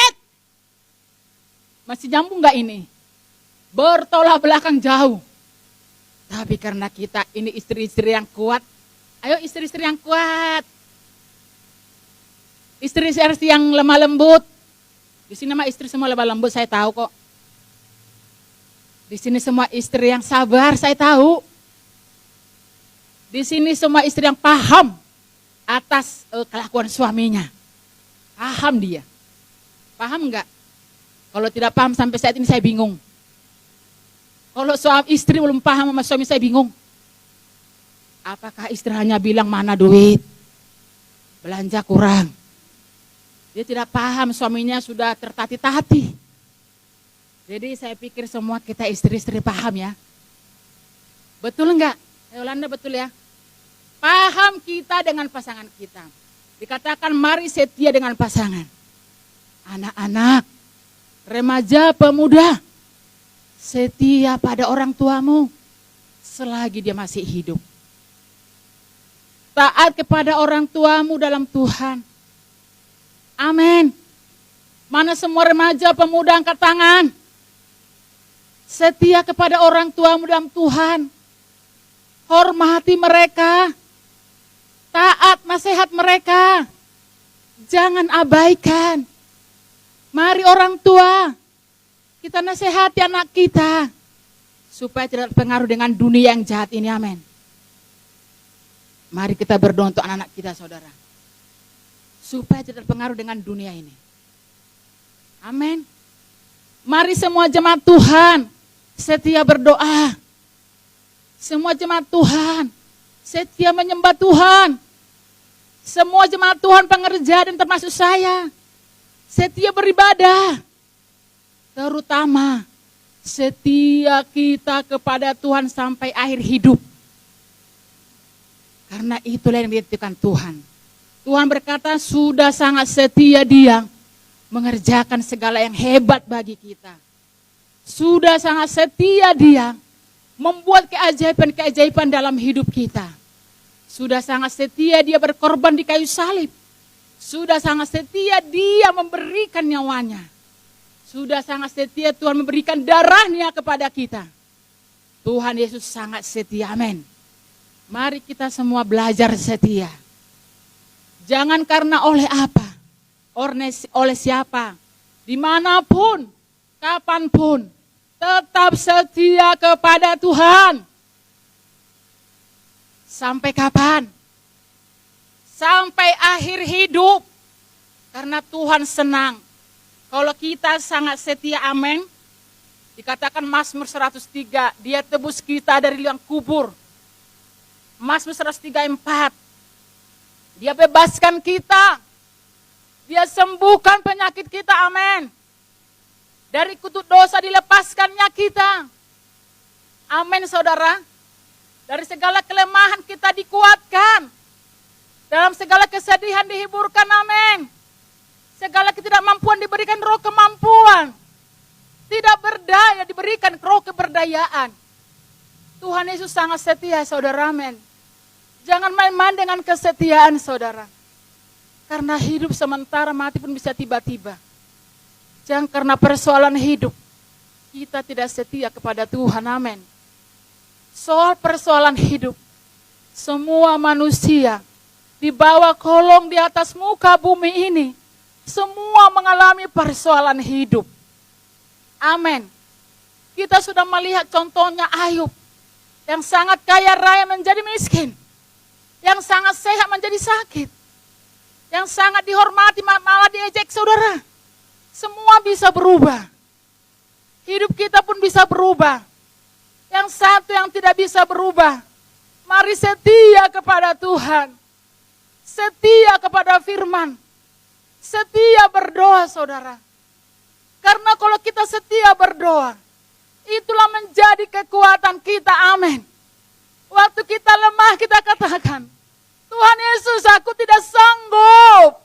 Masih nyambung gak ini? Bertolak belakang jauh. Tapi karena kita ini istri-istri yang kuat, ayo istri-istri yang kuat. Istri-istri yang lemah lembut. Di sini mah istri semua lemah lembut, saya tahu kok. Di sini semua istri yang sabar, saya tahu. Di sini semua istri yang paham atas kelakuan suaminya. Paham dia. Paham enggak? Kalau tidak paham sampai saat ini saya bingung. Kalau suami istri belum paham sama suami saya bingung. Apakah istri hanya bilang mana duit? Belanja kurang. Dia tidak paham suaminya sudah tertati-tati. Jadi saya pikir semua kita istri-istri paham ya. Betul enggak? Yolanda betul ya? Paham kita dengan pasangan kita. Dikatakan mari setia dengan pasangan. Anak-anak, remaja, pemuda, setia pada orang tuamu selagi dia masih hidup. Taat kepada orang tuamu dalam Tuhan. Amin. Mana semua remaja, pemuda angkat tangan. Setia kepada orang tuamu dalam Tuhan. Hormati mereka. Taat nasihat mereka. Jangan abaikan. Mari orang tua, kita nasihati anak kita. Supaya tidak terpengaruh dengan dunia yang jahat ini, amin. Mari kita berdoa untuk anak-anak kita saudara. Supaya tidak terpengaruh dengan dunia ini. Amin. Mari semua jemaat Tuhan setia berdoa. Semua jemaat Tuhan setia menyembah Tuhan. Semua jemaat Tuhan pengerja dan termasuk saya setia beribadah. Terutama setia kita kepada Tuhan sampai akhir hidup. Karena itulah yang ditentukan Tuhan. Tuhan berkata sudah sangat setia dia mengerjakan segala yang hebat bagi kita. Sudah sangat setia dia membuat keajaiban-keajaiban dalam hidup kita. Sudah sangat setia dia berkorban di kayu salib. Sudah sangat setia dia memberikan nyawanya. Sudah sangat setia Tuhan memberikan darahnya kepada kita. Tuhan Yesus sangat setia, amin. Mari kita semua belajar setia. Jangan karena oleh apa, oleh siapa, dimanapun, kapanpun, tetap setia kepada Tuhan. Sampai kapan? Sampai akhir hidup. Karena Tuhan senang. Kalau kita sangat setia, amin. Dikatakan Mazmur 103, dia tebus kita dari liang kubur. Mazmur 103:4. Dia bebaskan kita. Dia sembuhkan penyakit kita, amin. Dari kutuk dosa dilepaskannya kita. Amin saudara. Dari segala kelemahan kita dikuatkan. Dalam segala kesedihan dihiburkan, amin. Segala ketidakmampuan diberikan roh kemampuan. Tidak berdaya diberikan roh keberdayaan. Tuhan Yesus sangat setia saudara, amin. Jangan main-main dengan kesetiaan saudara. Karena hidup sementara, mati pun bisa tiba-tiba. Jangan karena persoalan hidup kita tidak setia kepada Tuhan, amin. Soal persoalan hidup, semua manusia di bawah kolong di atas muka bumi ini, semua mengalami persoalan hidup. Amin. Kita sudah melihat contohnya Ayub, yang sangat kaya raya menjadi miskin, yang sangat sehat menjadi sakit, yang sangat dihormati malah diejek, saudara. Semua bisa berubah. Hidup kita pun bisa berubah. Yang satu yang tidak bisa berubah, mari setia kepada Tuhan. Setia kepada firman. Setia berdoa, saudara. Karena kalau kita setia berdoa, itulah menjadi kekuatan kita, amin. Waktu kita lemah, kita katakan, Tuhan Yesus, aku tidak sanggup.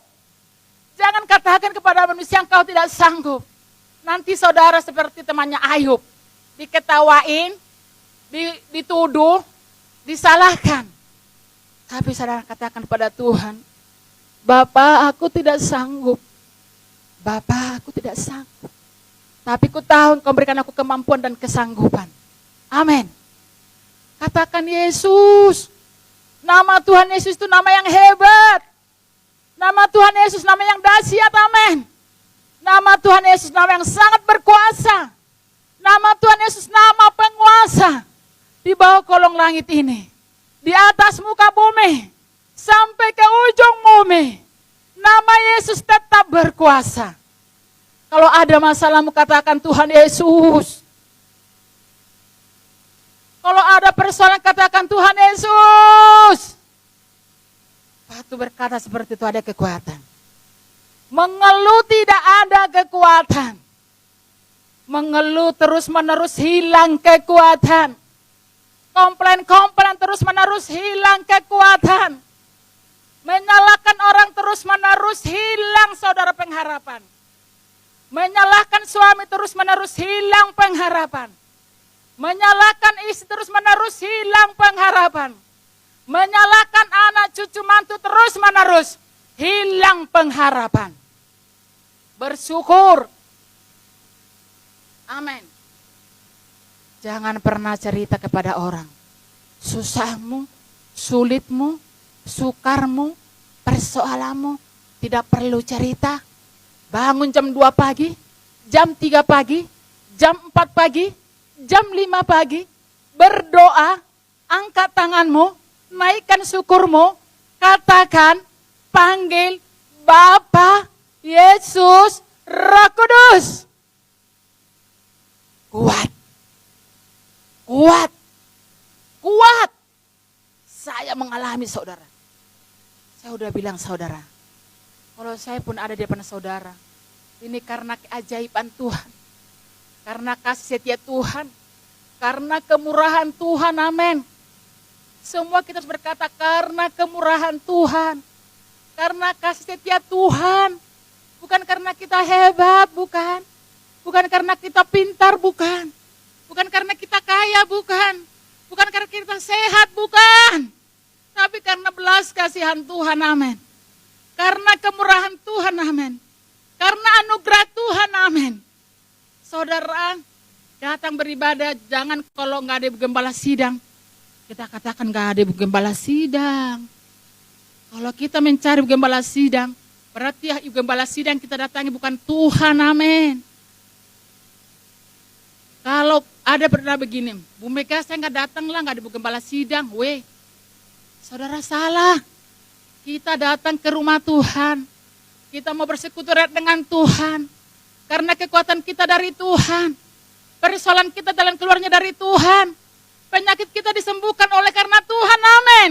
Jangan katakan kepada manusia engkau tidak sanggup. Nanti saudara seperti temannya Ayub, diketawain, dituduh, disalahkan. Tapi saudara katakan kepada Tuhan, Bapa, aku tidak sanggup. Bapa, aku tidak sanggup. Tapi ku tahu Engkau berikan aku kemampuan dan kesanggupan. Amin. Katakan Yesus. Nama Tuhan Yesus itu nama yang hebat. Nama Tuhan Yesus nama yang dahsyat, amin. Nama Tuhan Yesus nama yang sangat berkuasa. Nama Tuhan Yesus nama penguasa. Di bawah kolong langit ini. Di atas muka bumi. Sampai ke ujung bumi. Nama Yesus tetap berkuasa. Kalau ada masalahmu katakan Tuhan Yesus. Kalau ada persoalan katakan Tuhan Yesus. Waktu berkata seperti itu ada kekuatan. Mengeluh tidak ada kekuatan. Mengeluh terus menerus hilang kekuatan. Komplain-komplain terus menerus hilang kekuatan. Menyalahkan orang terus menerus hilang, saudara, pengharapan. Menyalahkan suami terus menerus hilang pengharapan. Menyalahkan istri terus menerus hilang pengharapan. Menyalahkan anak cucu mantu terus menerus hilang pengharapan. Bersyukur. Amin. Jangan pernah cerita kepada orang susahmu, sulitmu, sukarmu, persoalanmu. Tidak perlu cerita. Bangun jam 2 pagi, jam 3 pagi, jam 4 pagi, jam 5 pagi. Berdoa, angkat tanganmu, naikkan syukurmu, katakan, panggil Bapa, Yesus, Roh Kudus. Kuat, kuat, kuat. Saya mengalami, saudara. Saya udah bilang, saudara, kalau saya pun ada di depan saudara, ini karena keajaiban Tuhan, karena kasih setia Tuhan, karena kemurahan Tuhan, amin. Semua kita harus berkata karena kemurahan Tuhan, karena kasih setia Tuhan, bukan karena kita hebat, bukan karena kita pintar, bukan karena kita kaya, bukan karena kita sehat, bukan, tapi karena belas kasihan Tuhan, amin. Karena kemurahan Tuhan, amin. Karena anugerah Tuhan, amin. Saudara, datang beribadah, jangan kalau nggak ada gembala sidang. Kita katakan nggak ada gembala sidang. Kalau kita mencari gembala sidang, berarti gembala sidang kita datangi bukan Tuhan, amin. Kalau ada pernah begini, Bu Mega saya nggak datang lah, nggak ada gembala sidang, saudara salah. Kita datang ke rumah Tuhan. Kita mau bersekutu dengan Tuhan. Karena kekuatan kita dari Tuhan. Persoalan kita jalan keluarnya dari Tuhan. Penyakit kita disembuhkan oleh karena Tuhan, amin.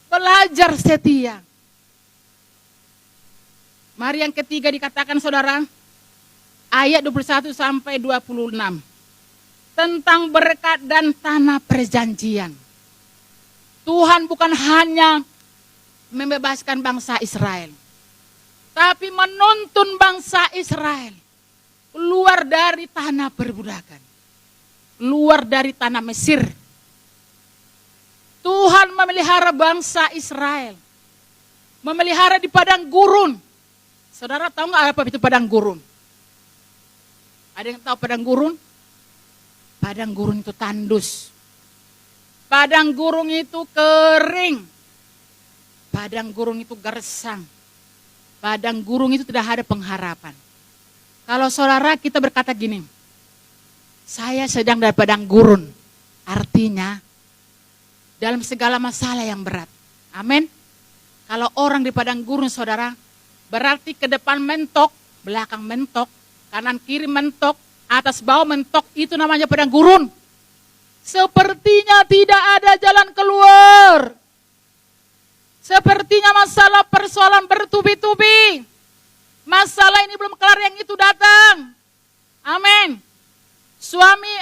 Belajar setia. Mari yang ketiga dikatakan, saudara. Ayat 21 sampai 26. Tentang berkat dan tanah perjanjian. Tuhan bukan hanya membebaskan bangsa Israel, tapi menuntun bangsa Israel keluar dari tanah perbudakan, keluar dari tanah Mesir. Tuhan memelihara bangsa Israel, memelihara di padang gurun. Saudara tahu nggak apa itu padang gurun? Ada yang tahu padang gurun? Padang gurun itu tandus. Padang gurun itu kering. Padang gurun itu gersang. Padang gurun itu tidak ada pengharapan. Kalau saudara kita berkata gini, saya sedang dari padang gurun. Artinya dalam segala masalah yang berat. Amin. Kalau orang di padang gurun saudara, berarti ke depan mentok, belakang mentok, kanan kiri mentok, atas bawah mentok, itu namanya padang gurun. Sepertinya tidak ada jalan keluar. Sepertinya masalah persoalan bertubi-tubi. Masalah ini belum kelar, yang itu datang. Amin. Suami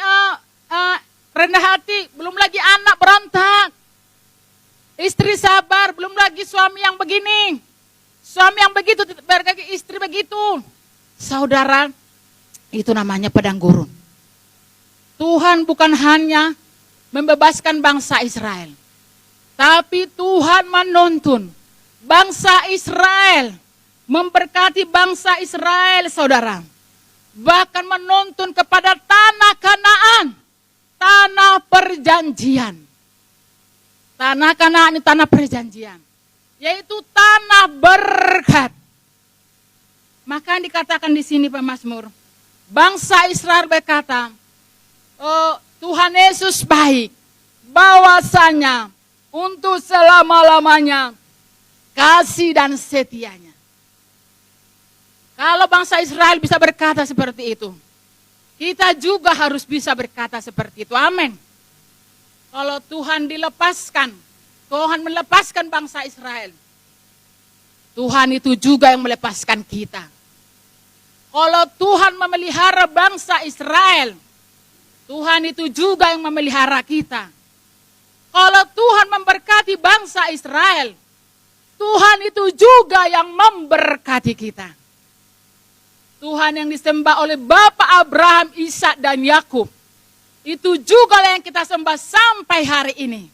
rendah hati, belum lagi anak berontak. Istri sabar, belum lagi suami yang begini. Suami yang begitu, istri begitu. Saudara, itu namanya padang gurun. Tuhan bukan hanya membebaskan bangsa Israel, tapi Tuhan menuntun bangsa Israel, memberkati bangsa Israel, saudara. Bahkan menuntun kepada tanah Kanaan, tanah perjanjian. Tanah Kanaan ini tanah perjanjian, yaitu tanah berkat. Maka dikatakan di sini pemazmur, bangsa Israel berkata, oh, Tuhan Yesus baik, bahwasanya untuk selama-lamanya kasih dan setianya. Kalau bangsa Israel bisa berkata seperti itu, kita juga harus bisa berkata seperti itu. Amin. Kalau Tuhan dilepaskan, Tuhan melepaskan bangsa Israel, Tuhan itu juga yang melepaskan kita. Kalau Tuhan memelihara bangsa Israel, Tuhan itu juga yang memelihara kita. Kalau Tuhan memberkati bangsa Israel, Tuhan itu juga yang memberkati kita. Tuhan yang disembah oleh Bapa Abraham, Ishak dan Yakub, itu juga yang kita sembah sampai hari ini.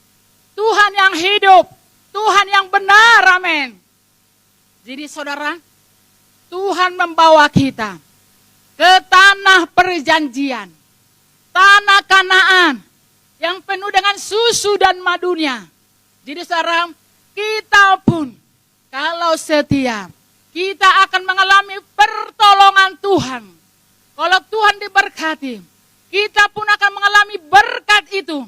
Tuhan yang hidup, Tuhan yang benar, amin. Jadi saudara, Tuhan membawa kita ke tanah perjanjian, tanah Kanaan yang penuh dengan susu dan madunya. Jadi saudara, kita pun kalau setia, kita akan mengalami pertolongan Tuhan. Kalau Tuhan diberkati, kita pun akan mengalami berkat itu.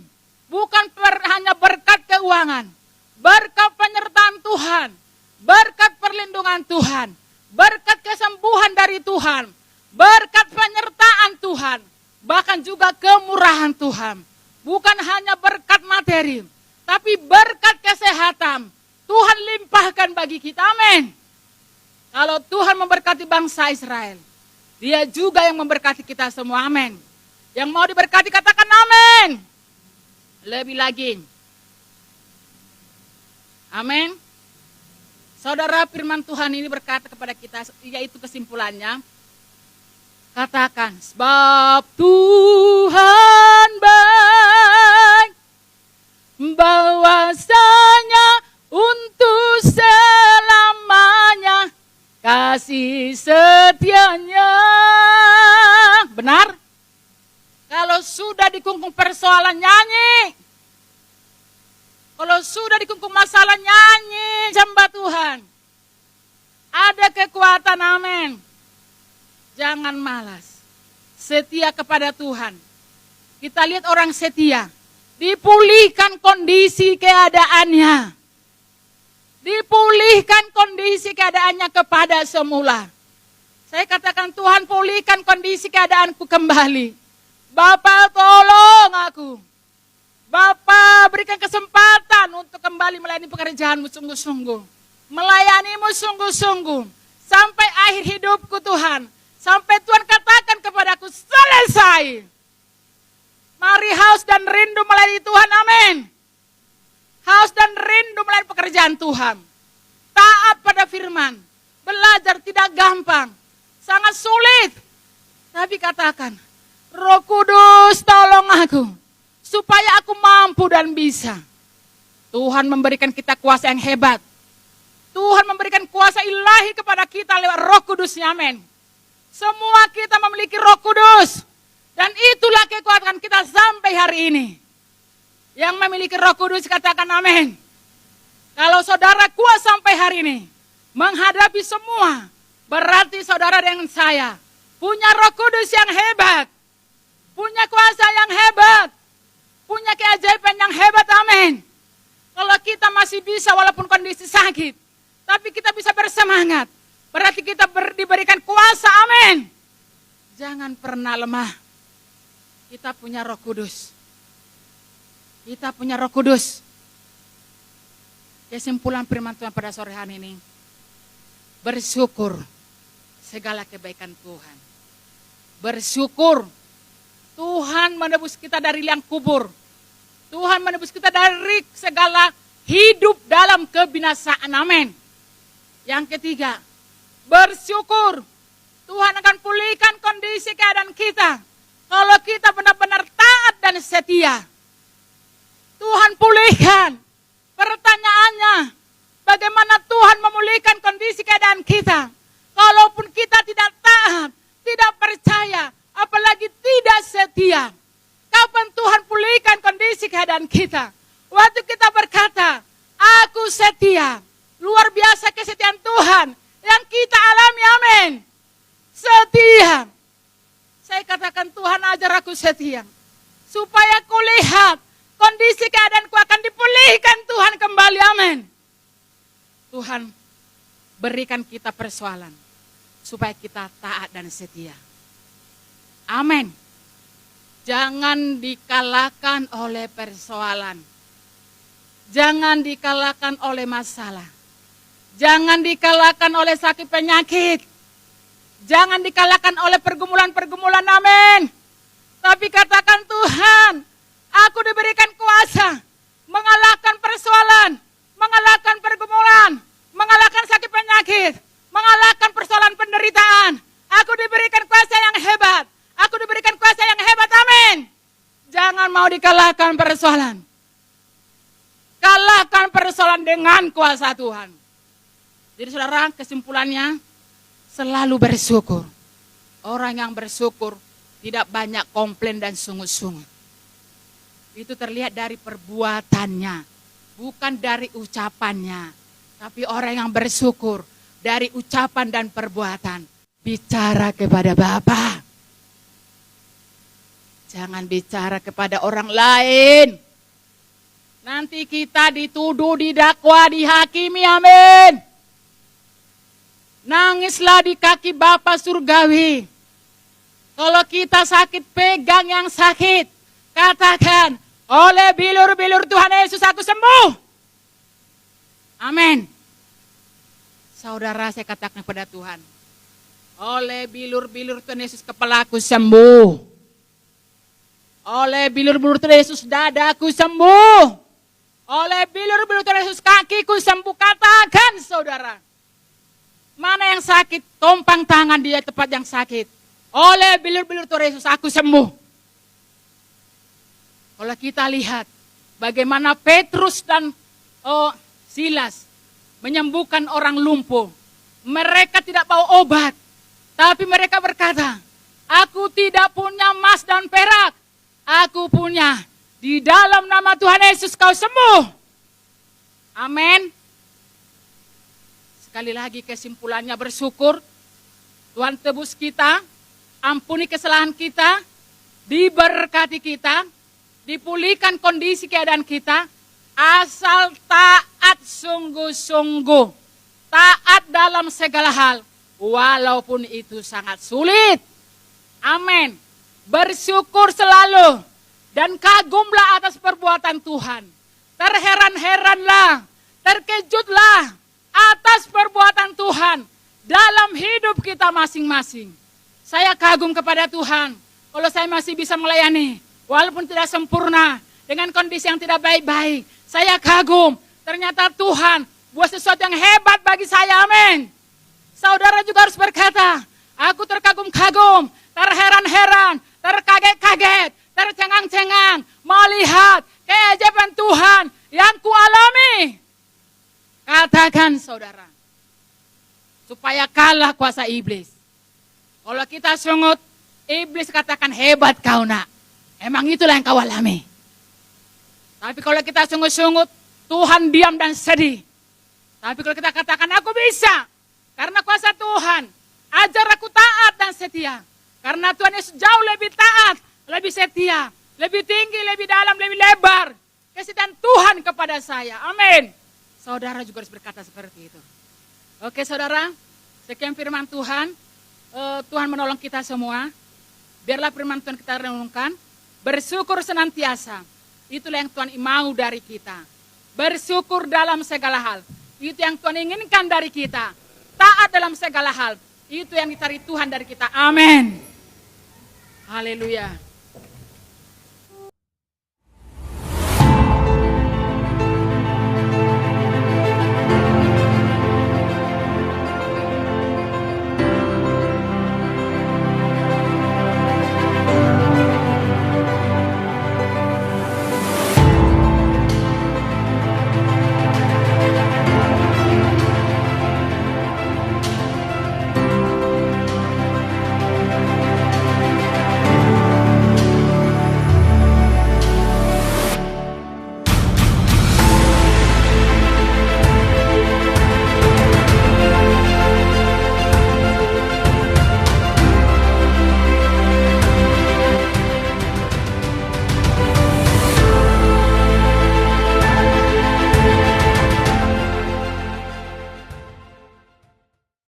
Bukan hanya berkat keuangan, berkat penyertaan Tuhan, berkat perlindungan Tuhan, berkat kesembuhan dari Tuhan, berkat penyertaan Tuhan, bahkan juga kemurahan Tuhan. Bukan hanya berkat materi, tapi berkat kesehatan Tuhan limpahkan bagi kita, amin. Kalau Tuhan memberkati bangsa Israel, Dia juga yang memberkati kita semua, amin. Yang mau diberkati katakan amin. Lebih lagi. Amin. Saudara, firman Tuhan ini berkata kepada kita, yaitu kesimpulannya. Katakan, sebab Tuhan baik, bahwasanya untuk selamanya kasih setianya. Benar? Kalau sudah dikungkung persoalan, nyanyi. Kalau sudah dikungkung masalah, nyanyi, sembah Tuhan. Ada kekuatan, amin. Jangan malas. Setia kepada Tuhan. Kita lihat orang setia, dipulihkan kondisi keadaannya. Dipulihkan kondisi keadaannya kepada semula. Saya katakan, Tuhan pulihkan kondisi keadaanku kembali. Bapa, tolong aku. Bapa, berikan kesempatan untuk kembali melayani pekerjaanmu sungguh-sungguh. Melayanimu sungguh-sungguh. Sampai akhir hidupku Tuhan. Sampai Tuhan katakan kepadaku, selesai. Mari haus dan rindu melayani Tuhan, amin. Haus dan rindu melayani pekerjaan Tuhan. Taat pada firman. Belajar tidak gampang. Sangat sulit. Tapi katakan, Roh Kudus tolong aku, supaya aku mampu dan bisa. Tuhan memberikan kita kuasa yang hebat. Tuhan memberikan kuasa ilahi kepada kita lewat Roh Kudus-Nya, amin. Semua kita memiliki Roh Kudus. Dan itulah kekuatan kita sampai hari ini. Yang memiliki Roh Kudus katakan amin. Kalau saudara kuat sampai hari ini menghadapi semua, berarti saudara dengan saya punya Roh Kudus yang hebat, punya kuasa yang hebat, punya keajaiban yang hebat, amin. Kalau kita masih bisa walaupun kondisi sakit, tapi kita bisa bersemangat, berarti kita diberikan kuasa, amin. Jangan pernah lemah. Kita punya Roh Kudus. Kita punya Roh Kudus. Kesimpulan firman Tuhan pada sore hari ini. Bersyukur segala kebaikan Tuhan. Bersyukur Tuhan menebus kita dari liang kubur. Tuhan menebus kita dari segala hidup dalam kebinasaan, amin. Yang ketiga, bersyukur Tuhan akan pulihkan kondisi keadaan kita. Kalau kita benar-benar taat dan setia, Tuhan pulihkan. Pertanyaannya, bagaimana Tuhan memulihkan kondisi keadaan kita? Kalaupun kita tidak taat, tidak percaya, apalagi tidak setia. Kapan Tuhan pulihkan kondisi keadaan kita? Waktu kita berkata, aku setia. Luar biasa kesetiaan Tuhan yang kita alami, amin. Setia. Saya katakan, Tuhan ajar aku setia. Supaya ku lihat kondisi keadaanku akan dipulihkan Tuhan kembali, amin. Tuhan berikan kita persoalan supaya kita taat dan setia. Amin. Jangan dikalahkan oleh persoalan. Jangan dikalahkan oleh masalah. Jangan dikalahkan oleh sakit penyakit. Jangan dikalahkan oleh pergumulan-pergumulan, amin. Tapi katakan, Tuhan, aku diberikan kuasa mengalahkan persoalan, mengalahkan pergumulan, mengalahkan sakit penyakit, mengalahkan persoalan penderitaan. Aku diberikan kuasa yang hebat. Aku diberikan kuasa yang hebat, amin. Jangan mau dikalahkan persoalan. Kalahkan persoalan dengan kuasa Tuhan. Jadi saudara, kesimpulannya, selalu bersyukur. Orang yang bersyukur tidak banyak komplain dan sungut-sungut. Itu terlihat dari perbuatannya, bukan dari ucapannya. Tapi orang yang bersyukur dari ucapan dan perbuatan. Bicara kepada Bapa. Jangan bicara kepada orang lain. Nanti kita dituduh, didakwa, dihakimi, amin. Nangislah di kaki Bapa surgawi. Kalau kita sakit, pegang yang sakit. Katakan, oleh bilur-bilur Tuhan Yesus aku sembuh. Amin. Saudara, saya katakan kepada Tuhan, oleh bilur-bilur Tuhan Yesus kepalaku sembuh. Oleh bilur-bilur Tuhan Yesus dadaku sembuh. Oleh bilur-bilur Tuhan Yesus kakiku sembuh. Katakan saudara. Mana yang sakit, tompang tangan dia tempat yang sakit. Oleh bilur-bilur Tuhan Yesus aku sembuh. Kalau kita lihat bagaimana Petrus dan Silas menyembuhkan orang lumpuh. Mereka tidak bawa obat. Tapi mereka berkata, aku tidak punya emas dan perak. Aku punya, di dalam nama Tuhan Yesus kau sembuh. Amin. Sekali lagi kesimpulannya bersyukur. Tuhan tebus kita, ampuni kesalahan kita, diberkati kita, dipulihkan kondisi keadaan kita, asal taat sungguh-sungguh. Taat dalam segala hal, walaupun itu sangat sulit. Amin. Bersyukur selalu, dan kagumlah atas perbuatan Tuhan. Terheran-heranlah, terkejutlah atas perbuatan Tuhan dalam hidup kita masing-masing. Saya kagum kepada Tuhan, kalau saya masih bisa melayani, walaupun tidak sempurna, dengan kondisi yang tidak baik-baik. Saya kagum, ternyata Tuhan buat sesuatu yang hebat bagi saya, amin. Saudara juga harus berkata, aku terkagum-kagum, terheran-heran, terkaget-kaget, tercengang-cengang, melihat keajaiban Tuhan yang kualami. Katakan saudara, supaya kalah kuasa iblis. Kalau kita sungut, iblis katakan hebat kau nak. Emang itulah yang kau alami. Tapi kalau kita sungut-sungut, Tuhan diam dan sedih. Tapi kalau kita katakan aku bisa, karena kuasa Tuhan, ajar aku taat dan setia. Karena Tuhan Yesus jauh lebih taat, lebih setia, lebih tinggi, lebih dalam, lebih lebar. Kesetiaan Tuhan kepada saya. Amin. Saudara juga harus berkata seperti itu. Oke saudara, sekian firman Tuhan. Tuhan menolong kita semua. Biarlah firman Tuhan kita renungkan. Bersyukur senantiasa. Itulah yang Tuhan mau dari kita. Bersyukur dalam segala hal. Itu yang Tuhan inginkan dari kita. Taat dalam segala hal. Itu yang dicari Tuhan dari kita. Amin. Haleluya.